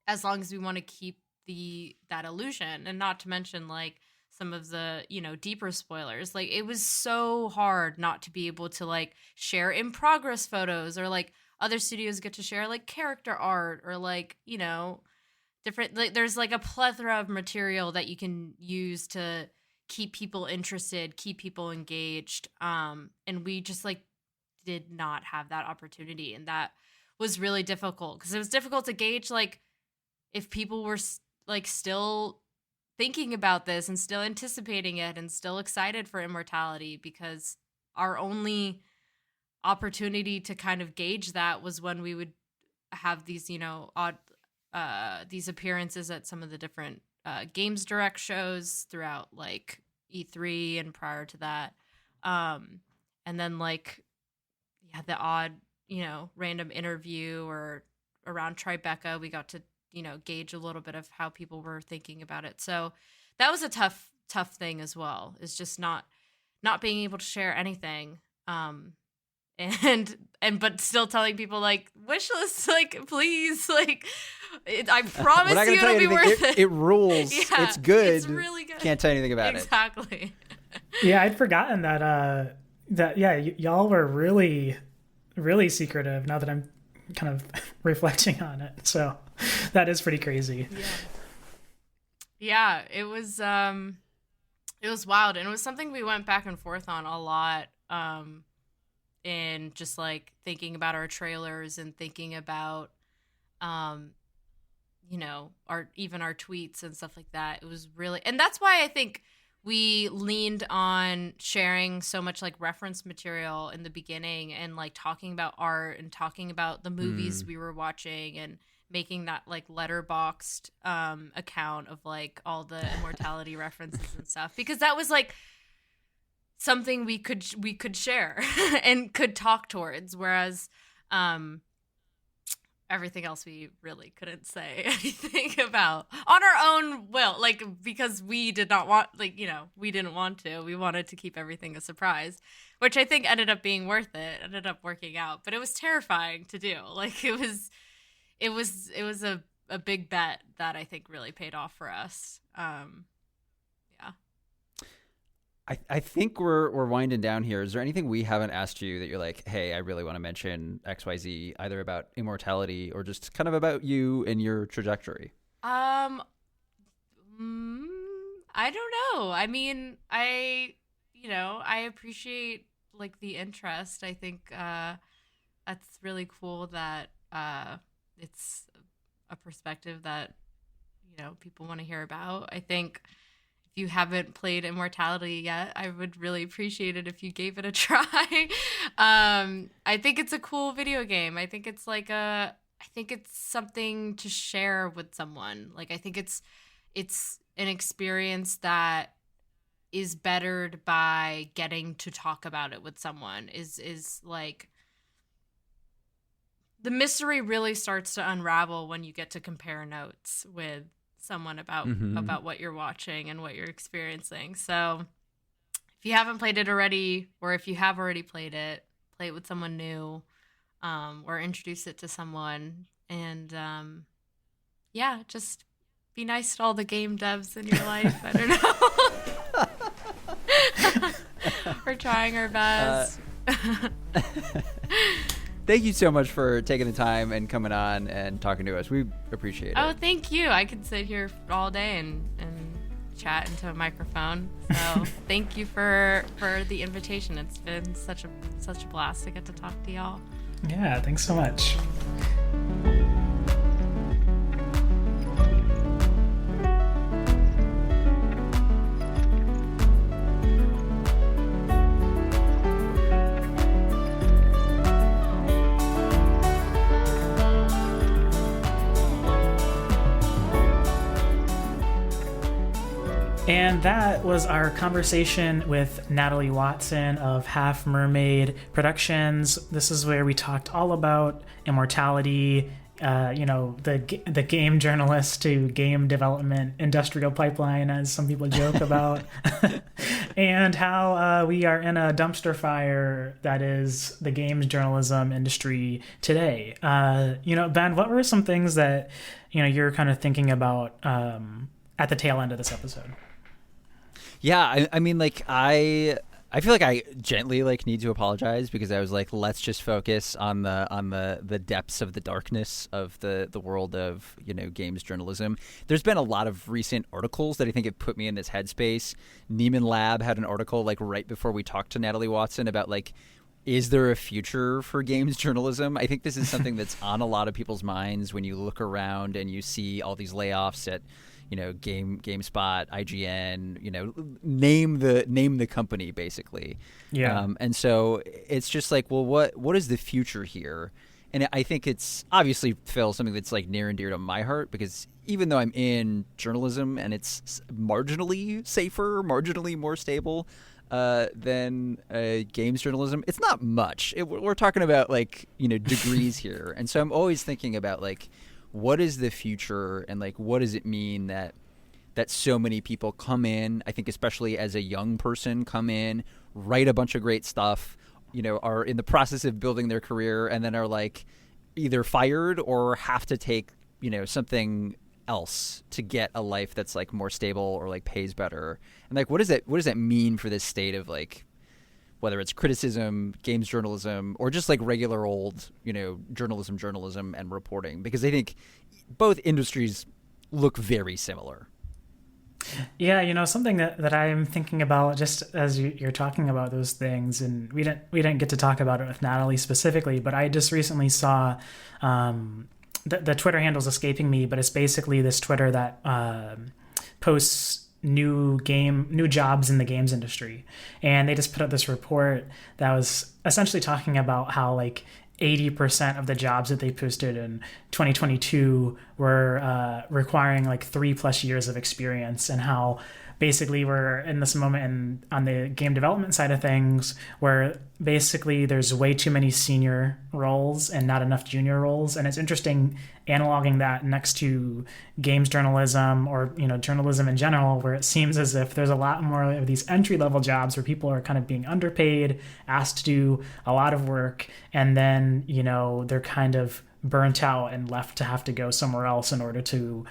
as long as we want to keep that illusion. And not to mention like some of the, you know, deeper spoilers. Like, it was so hard not to be able to like share in progress photos, or like other studios get to share like character art, or like, you know, different, like there's like a plethora of material that you can use to keep people interested, keep people engaged. And we just like did not have that opportunity, and that was really difficult because it was difficult to gauge like if people were like still thinking about this and still anticipating it and still excited for Immortality, because our only opportunity to kind of gauge that was when we would have these, you know, odd these appearances at some of the different Games Direct shows throughout like E3 and prior to that, and then like the odd, you know, random interview, or around Tribeca we got to, you know, gauge a little bit of how people were thinking about it. So that was a tough thing as well, is just not being able to share anything, and but still telling people like, wish list, like please, like I promise you it'll be worth it. It rules. Yeah, it's good. It's really good. Can't tell you anything about it. Exactly. Yeah, I'd forgotten that y'all were really, really secretive, now that I'm kind of reflecting on it. So that is pretty crazy. Yeah, it was wild, and it was something we went back and forth on a lot, in just like thinking about our trailers and thinking about you know, our tweets and stuff like that. It was really, and that's why I think we leaned on sharing so much like reference material in the beginning, and like talking about art and talking about the movies we were watching, and making that like letterboxed account of like all the Immortality references and stuff, because that was like something we could share and could talk towards, whereas everything else we really couldn't say anything about on our own will, like because we did not want, like, you know, we didn't want to. We wanted to keep everything a surprise, which I think ended up being worth it, ended up working out, but it was terrifying to do. Like it was a big bet that I think really paid off for us. I think we're winding down here. Is there anything we haven't asked you that you're like, hey, I really want to mention XYZ, either about Immortality or just kind of about you and your trajectory? I don't know. I mean, I appreciate like the interest. I think that's really cool that it's a perspective that, you know, people want to hear about. I think if you haven't played Immortality yet, I would really appreciate it if you gave it a try. I think it's a cool video game. I think it's something to share with someone. Like, I think it's an experience that is bettered by getting to talk about it with someone. Is like, the mystery really starts to unravel when you get to compare notes with someone about what you're watching and what you're experiencing. So if you haven't played it already, or if you have already played it, play it with someone new, or introduce it to someone. And just be nice to all the game devs in your life. I don't know. We're trying our best. Thank you so much for taking the time and coming on and talking to us. We appreciate it. Oh, thank you. I could sit here all day and chat into a microphone. So thank you for the invitation. It's been such a blast to get to talk to y'all. Yeah, thanks so much. And that was our conversation with Natalie Watson of Half Mermaid Productions. This is where we talked all about Immortality, the game journalist to game development industrial pipeline, as some people joke about, and how we are in a dumpster fire that is the games journalism industry today. Ben, what were some things that you're kind of thinking about at the tail end of this episode? Yeah, I mean, like, I feel like I gently need to apologize because I was like, let's just focus on the depths of the darkness of the world of games journalism. There's been a lot of recent articles that I think have put me in this headspace. Neiman Lab had an article right before we talked to Natalie Watson about is there a future for games journalism? I think this is something that's on a lot of people's minds when you look around and you see all these layoffs at GameSpot, IGN, name the company basically. Yeah. And so it's just well, what is the future here? And I think it's obviously, Phil, something that's near and dear to my heart, because even though I'm in journalism and it's marginally safer, marginally more stable than games journalism, it's not much. We're talking about degrees here. And so I'm always thinking about what is the future and what does it mean that so many people come in, I think especially as a young person, come in, write a bunch of great stuff, are in the process of building their career, and then are either fired or have to take something else to get a life that's more stable or pays better. And what does that mean for this state of whether it's criticism, games journalism, or just regular old, journalism and reporting? Because I think both industries look very similar. Yeah, something that I'm thinking about just as you're talking about those things, and we didn't get to talk about it with Natalie specifically, but I just recently saw the Twitter handle's escaping me, but it's basically this Twitter that posts new jobs in the games industry, and they just put out this report that was essentially talking about how 80% of the jobs that they posted in 2022 were requiring 3+ years of experience, and how basically we're in this moment on the game development side of things where basically there's way too many senior roles and not enough junior roles. And it's interesting analoging that next to games journalism or journalism in general, where it seems as if there's a lot more of these entry-level jobs where people are kind of being underpaid, asked to do a lot of work, and then they're kind of burnt out and left to have to go somewhere else in order to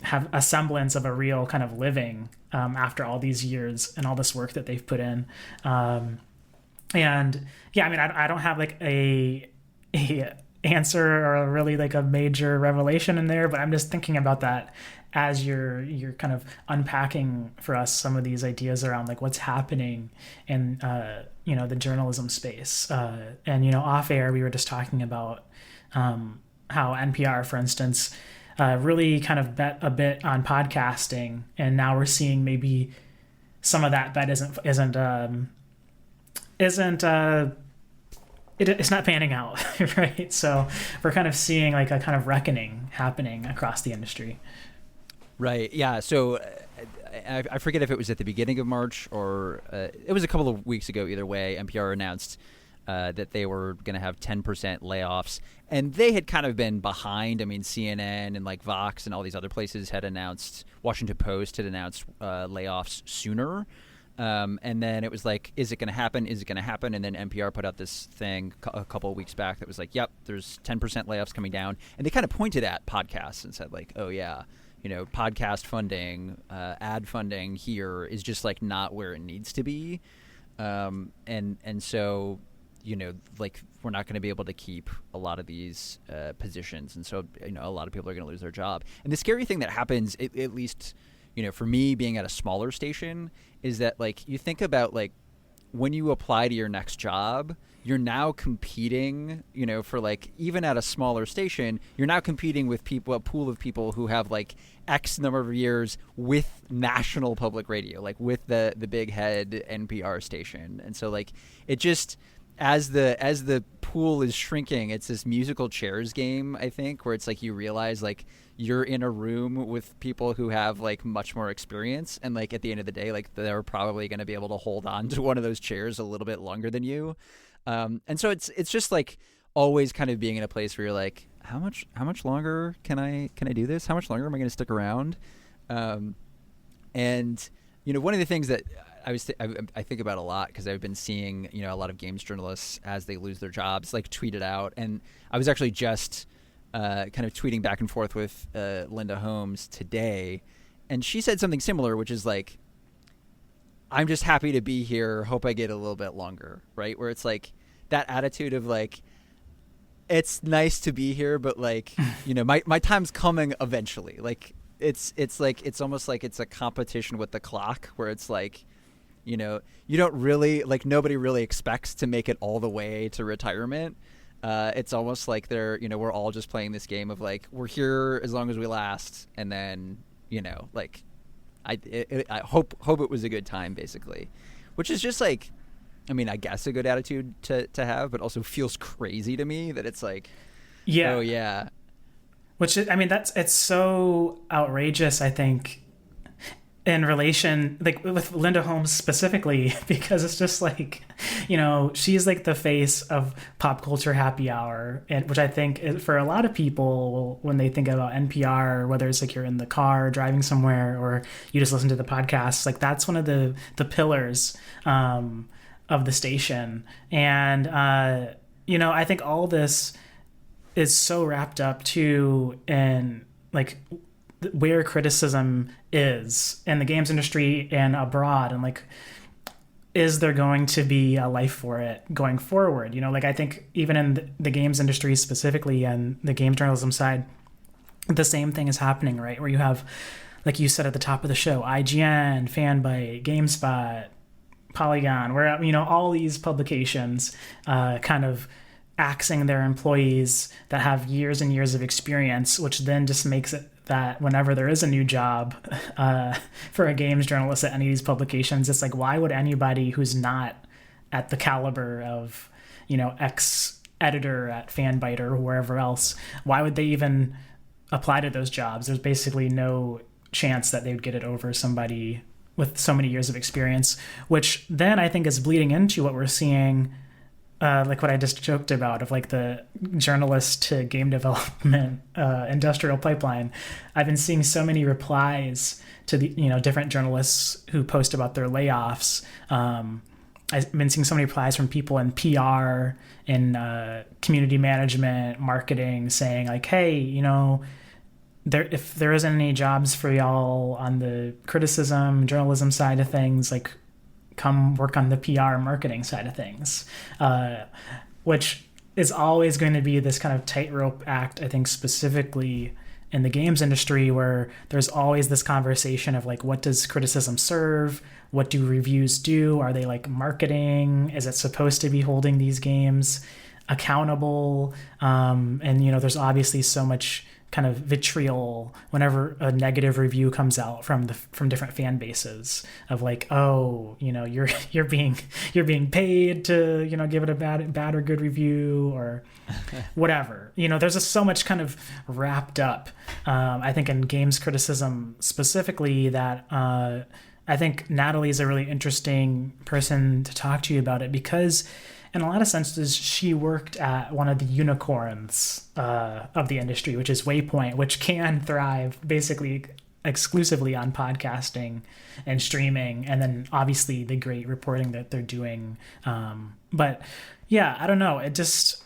have a semblance of a real kind of living after all these years and all this work that they've put in. And yeah, I mean, I don't have a answer or really a major revelation in there, but I'm just thinking about that as you're kind of unpacking for us some of these ideas around what's happening in the journalism space. And off air we were just talking about how NPR, for instance, really kind of bet a bit on podcasting, and now we're seeing maybe some of that bet it's not panning out, right? So we're kind of seeing a kind of reckoning happening across the industry. Right. Yeah. So I forget if it was at the beginning of March or it was a couple of weeks ago. Either way, NPR announced that they were going to have 10% layoffs, and they had kind of been behind. I mean, CNN and Vox and all these other places had announced, Washington Post had announced layoffs sooner. And then it was is it going to happen? Is it going to happen? And then NPR put out this thing a couple of weeks back that was yep, there's 10% layoffs coming down. And they kind of pointed at podcasts and said oh yeah, podcast funding, ad funding here is just not where it needs to be. And so we're not going to be able to keep a lot of these positions. And so, a lot of people are going to lose their job. And the scary thing that happens, at least, for me being at a smaller station, is that you think about when you apply to your next job, you're now competing, for even at a smaller station, you're now competing with a pool of people who have X number of years with national public radio, with the big head NPR station. And so it just, as the pool is shrinking, it's this musical chairs game, I think, where it's like you realize like you're in a room with people who have like much more experience, and like at the end of the day, like they're probably going to be able to hold on to one of those chairs a little bit longer than you. And so it's just like always kind of being in a place where you're like, how much longer can I do this? How much longer am I going to stick around? And one of the things that I think about a lot, because I've been seeing a lot of games journalists, as they lose their jobs, like tweet it out. And I was actually just kind of tweeting back and forth with Linda Holmes today, and she said something similar, which is like, I'm just happy to be here, hope I get a little bit longer, right? Where it's like that attitude of like, it's nice to be here, but like, my time's coming eventually. Like it's like, it's almost like it's a competition with the clock, where it's like, you don't really, like, nobody really expects to make it all the way to retirement. It's almost like we're all just playing this game of like, we're here as long as we last. And then, like I hope it was a good time, basically, which is just like, I mean, I guess a good attitude to have, but also feels crazy to me that it's like, yeah. Oh yeah. Which, I mean, it's so outrageous, I think, in relation, like with Linda Holmes specifically, because it's just like, she's like the face of pop culture happy hour, and which I think is, for a lot of people, when they think about NPR, whether it's like you're in the car driving somewhere or you just listen to the podcast, like that's one of the pillars of the station. And I think all this is so wrapped up too in like where criticism is in the games industry and abroad, and like, is there going to be a life for it going forward? Like, I think even in the games industry specifically and the game journalism side, the same thing is happening, right? Where you have, like you said at the top of the show, IGN, Fanbyte, GameSpot, Polygon, where all these publications kind of axing their employees that have years and years of experience, which then just makes it that whenever there is a new job for a games journalist at any of these publications, it's like, why would anybody who's not at the caliber of, ex editor at Fanbyte or wherever else, why would they even apply to those jobs? There's basically no chance that they would get it over somebody with so many years of experience, which then I think is bleeding into what we're seeing, like what I just joked about, of like the journalist to game development industrial pipeline. I've been seeing so many replies to the different journalists who post about their layoffs. I've been seeing so many replies from people in PR, in community management, marketing, saying like, hey, if there isn't any jobs for y'all on the criticism, journalism side of things, like, come work on the PR marketing side of things, which is always going to be this kind of tightrope act, I think, specifically in the games industry, where there's always this conversation of like, what does criticism serve? What do reviews do? Are they like marketing? Is it supposed to be holding these games accountable? And, there's obviously so much kind of vitriol whenever a negative review comes out from different fan bases of like, oh, you're being paid to give it a bad or good review or whatever. There's just so much kind of wrapped up, I think, in games criticism specifically, that I think Natalie is a really interesting person to talk to you about it, because in a lot of senses, she worked at one of the unicorns of the industry, which is Waypoint, which can thrive basically exclusively on podcasting and streaming, and then obviously the great reporting that they're doing. But yeah, I don't know. It just,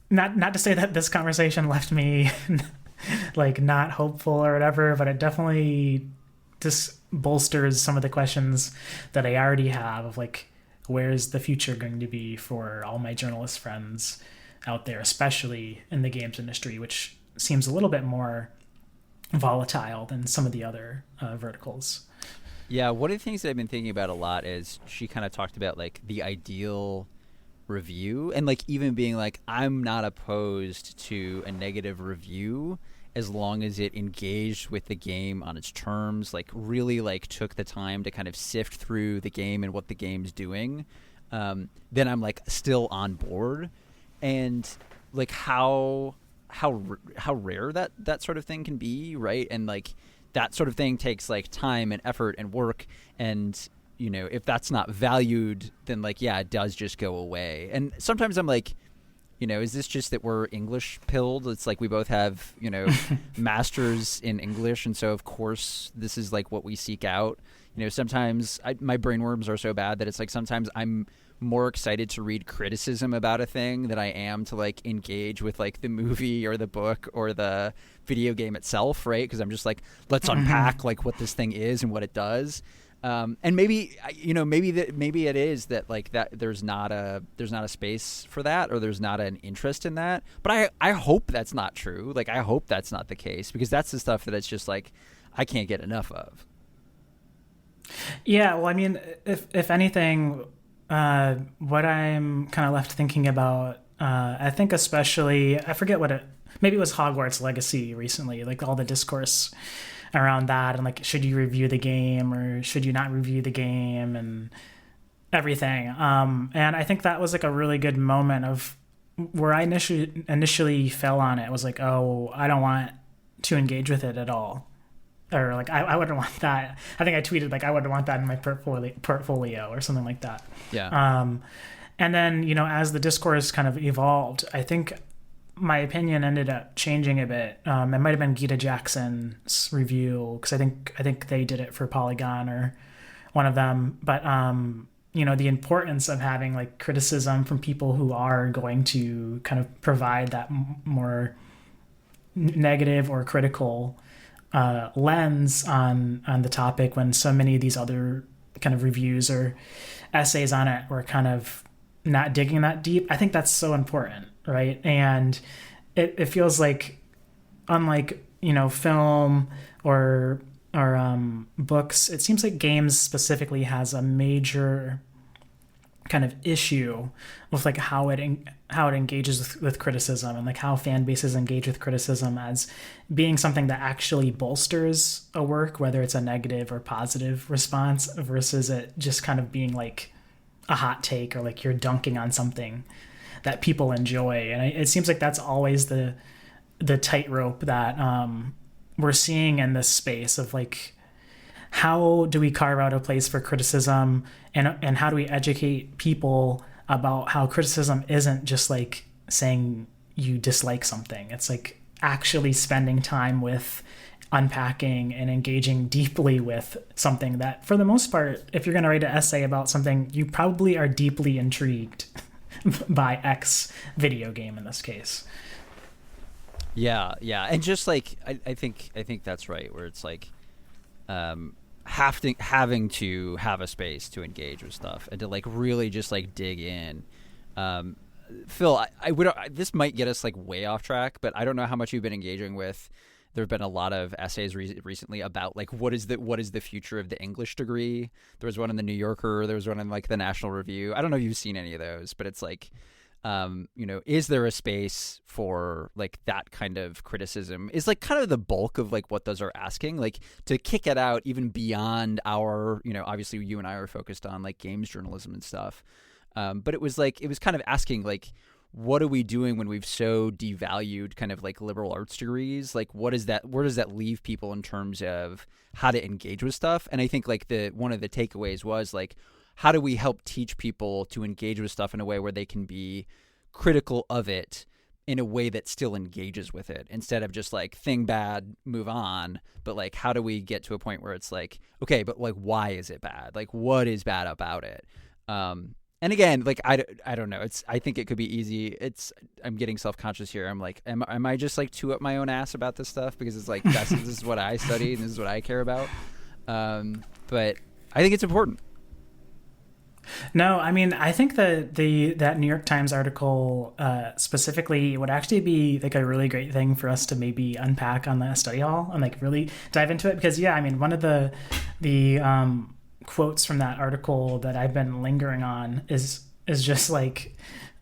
not to say that this conversation left me like not hopeful or whatever, but it definitely just bolsters some of the questions that I already have of like, where's the future going to be for all my journalist friends out there, especially in the games industry, which seems a little bit more volatile than some of the other verticals. Yeah, one of the things that I've been thinking about a lot is she kind of talked about like the ideal review, and like even being like, I'm not opposed to a negative review as long as it engaged with the game on its terms, like really like took the time to kind of sift through the game and what the game's doing. then I'm like still on board. And like how rare that sort of thing can be, right? And like that sort of thing takes like time and effort and work, and you know, if that's not valued, then like, yeah, it does just go away. And sometimes I'm like, you know, is this just that we're English pilled? It's like we both have, you know, masters in English, and so of course this is like what we seek out. You know, sometimes my brainworms are so bad that it's like sometimes I'm more excited to read criticism about a thing than I am to like engage with like the movie or the book or the video game itself, right? Because I'm just like, let's unpack like what this thing is and what it does. And maybe, you know, maybe it is that like that there's not a space for that, or there's not an interest in that. But I hope that's not true. Like I hope that's not the case, because that's the stuff that it's just like I can't get enough of. Yeah, well, I mean, if anything, what I'm kind of left thinking about, I think especially, I forget maybe it was Hogwarts Legacy recently, like all the discourse around that, and like, should you review the game or should you not review the game and everything. And I think that was like a really good moment of where I initially fell on it. Was like, oh, I don't want to engage with it at all. Or like I wouldn't want that. I think I tweeted like I wouldn't want that in my portfolio or something like that. Yeah. And then, you know, as the discourse kind of evolved, I think my opinion ended up changing a bit. It might have been Gita Jackson's review, because I think they did it for Polygon or one of them. But you know, the importance of having like criticism from people who are going to kind of provide that more negative or critical lens on the topic, when so many of these other kind of reviews or essays on it were kind of not digging that deep. I think that's so important, right? And it feels like, unlike, you know, film or books, it seems like games specifically has a major kind of issue with like how it engages with criticism, and like how fan bases engage with criticism as being something that actually bolsters a work, whether it's a negative or positive response, versus it just kind of being like a hot take, or like you're dunking on something that people enjoy. And it seems like that's always the tightrope that we're seeing in this space of like, how do we carve out a place for criticism, and how do we educate people about how criticism isn't just like saying you dislike something. It's like actually spending time with unpacking and engaging deeply with something that, for the most part, if you're going to write an essay about something, you probably are deeply intrigued by X video game in this case. Yeah. And just like I think that's right, where it's like having to have a space to engage with stuff and to like really just like dig in. Phil, this might get us like way off track, but I don't know how much you've been engaging with. There have been a lot of essays recently about like what is the future of the English degree. There was one in the New Yorker. There was one in like the National Review. I don't know if you've seen any of those, but it's like, you know, is there a space for like that kind of criticism? Is like kind of the bulk of like what those are asking, like to kick it out even beyond our, you know, obviously you and I are focused on like games journalism and stuff. But it was kind of asking like, what are we doing when we've so devalued kind of like liberal arts degrees? Like, where does that leave people in terms of how to engage with stuff? And I think like one of the takeaways was like, how do we help teach people to engage with stuff in a way where they can be critical of it in a way that still engages with it, instead of just like thing bad, move on. But like, how do we get to a point where it's like, okay, but like, why is it bad? Like, what is bad about it? And again, like, I don't know. I think it could be easy. I'm getting self-conscious here. I'm like, am I just like too up my own ass about this stuff? Because it's like, this is what I study and this is what I care about. But I think it's important. No, I mean, I think that that New York Times article specifically would actually be like a really great thing for us to maybe unpack on the study hall and like really dive into it. Because yeah, I mean, one of the quotes from that article that I've been lingering on is just like,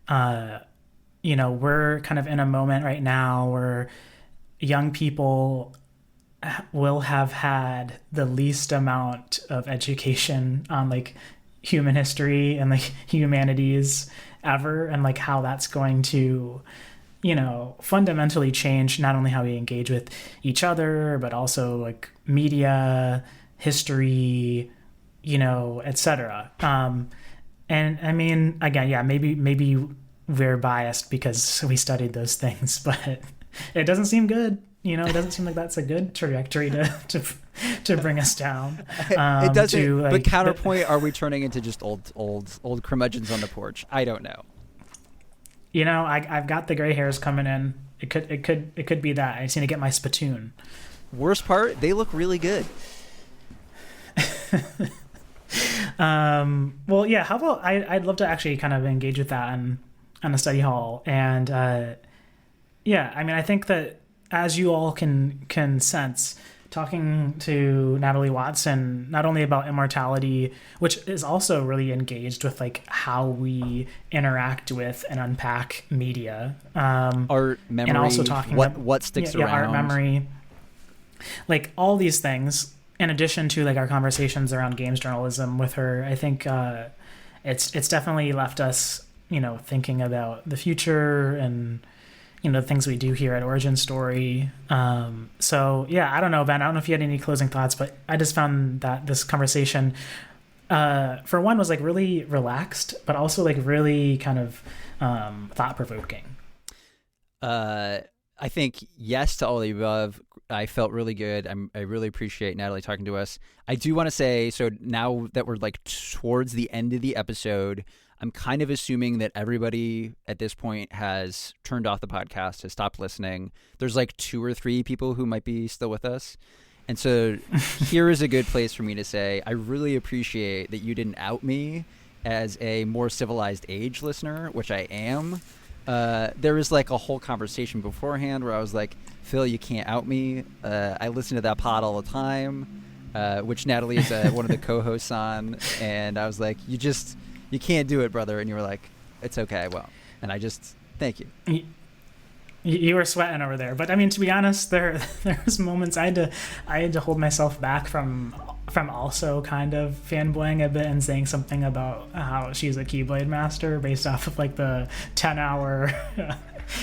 you know, we're kind of in a moment right now where young people will have had the least amount of education on like human history and like humanities ever, and like how that's going to, fundamentally change not only how we engage with each other, but also like media, history, etc. And I mean, again, yeah, maybe we're biased because we studied those things, but it doesn't seem good. It doesn't seem like that's a good trajectory to bring us down. It doesn't. But counterpoint, are we turning into just old curmudgeons on the porch? I don't know. I've got the gray hairs coming in. It could be that. I just need to get my spittoon. Worst part, they look really good. Well, yeah. How about I'd love to actually kind of engage with that on the study hall, and yeah. I mean, I think that as you all can sense, talking to Natalie Watson, not only about immortality, which is also really engaged with like how we interact with and unpack media, art, memory, and also talking what sticks around, art, memory, like all these things. In addition to like our conversations around games journalism with her, I think it's definitely left us, thinking about the future and the things we do here at Origin Story. So yeah, I don't know, Ben. I don't know if you had any closing thoughts, but I just found that this conversation, for one, was like really relaxed, but also like really kind of thought provoking. I think yes to all the above. I felt really good. I really appreciate Natalie talking to us. I do want to say, so now that we're like towards the end of the episode, I'm kind of assuming that everybody at this point has turned off the podcast, has stopped listening. There's like 2 or 3 people who might be still with us. And so here is a good place for me to say, I really appreciate that you didn't out me as a More Civilized Age listener, which I am. There was like a whole conversation beforehand where I was like, Phil, you can't out me. I listen to that pod all the time, which Natalie is one of the co-hosts on. And I was like, you can't do it, brother. And you were like, it's okay. Well, and I just, thank you. You were sweating over there. But I mean, to be honest, there was moments I had to hold myself back from also kind of fanboying a bit and saying something about how she's a Keyblade master based off of like the 10-hour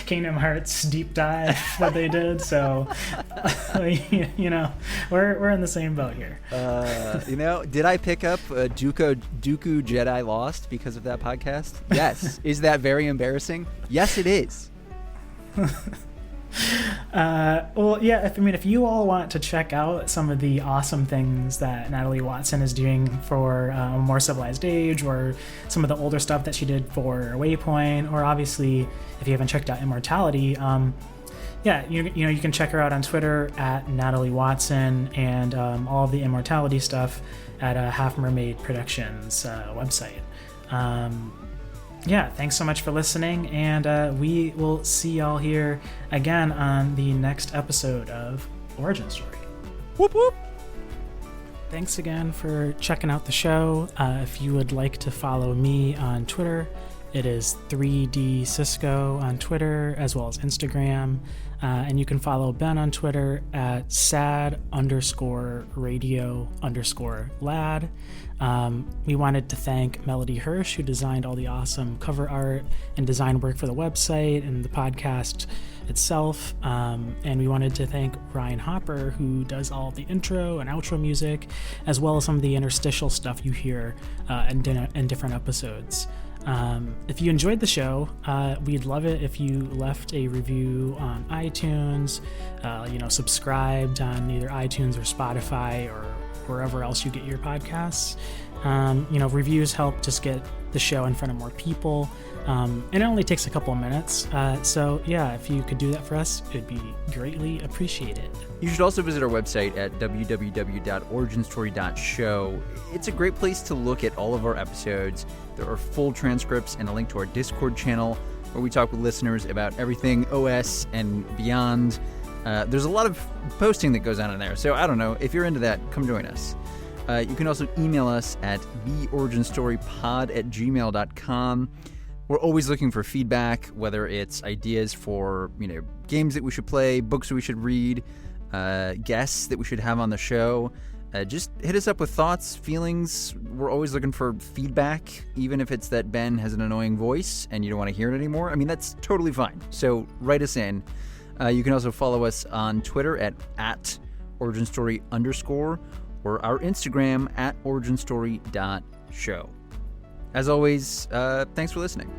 Kingdom Hearts deep dive that they did. So, we're in the same boat here. Did I pick up Dooku Jedi Lost because of that podcast? Yes. Is that very embarrassing? Yes, it is. Well, yeah, if you all want to check out some of the awesome things that Natalie Watson is doing for More Civilized Age, or some of the older stuff that she did for Waypoint, or obviously if you haven't checked out Immortality, yeah, you can check her out on Twitter at Natalie Watson, and all of the Immortality stuff at Half Mermaid Productions website. Yeah, thanks so much for listening, and we will see y'all here again on the next episode of Origin Story. Whoop whoop! Thanks again for checking out the show. If you would like to follow me on Twitter, it is 3D Cisco on Twitter as well as Instagram. And you can follow Ben on Twitter at sad_radio_lad. We wanted to thank Melody Hirsch, who designed all the awesome cover art and design work for the website and the podcast itself. And we wanted to thank Ryan Hopper, who does all the intro and outro music, as well as some of the interstitial stuff you hear in different episodes. If you enjoyed the show, we'd love it if you left a review on iTunes, subscribed on either iTunes or Spotify or wherever else you get your podcasts. Reviews help just get the show in front of more people. And it only takes a couple of minutes. So yeah, if you could do that for us, it'd be greatly appreciated. You should also visit our website at www.originstory.show. It's a great place to look at all of our episodes. There are full transcripts and a link to our Discord channel where we talk with listeners about everything OS and beyond. There's a lot of posting that goes on in there. So I don't know, if you're into that, come join us. You can also email us at theoriginstorypod@gmail.com. We're always looking for feedback, whether it's ideas for, games that we should play, books that we should read, guests that we should have on the show. just hit us up with thoughts, feelings. We're always looking for feedback, even if it's that Ben has an annoying voice and you don't want to hear it anymore. I mean, that's totally fine. So write us in. You can also follow us on Twitter at @originstory_, or our Instagram @originstory.show. As always, thanks for listening.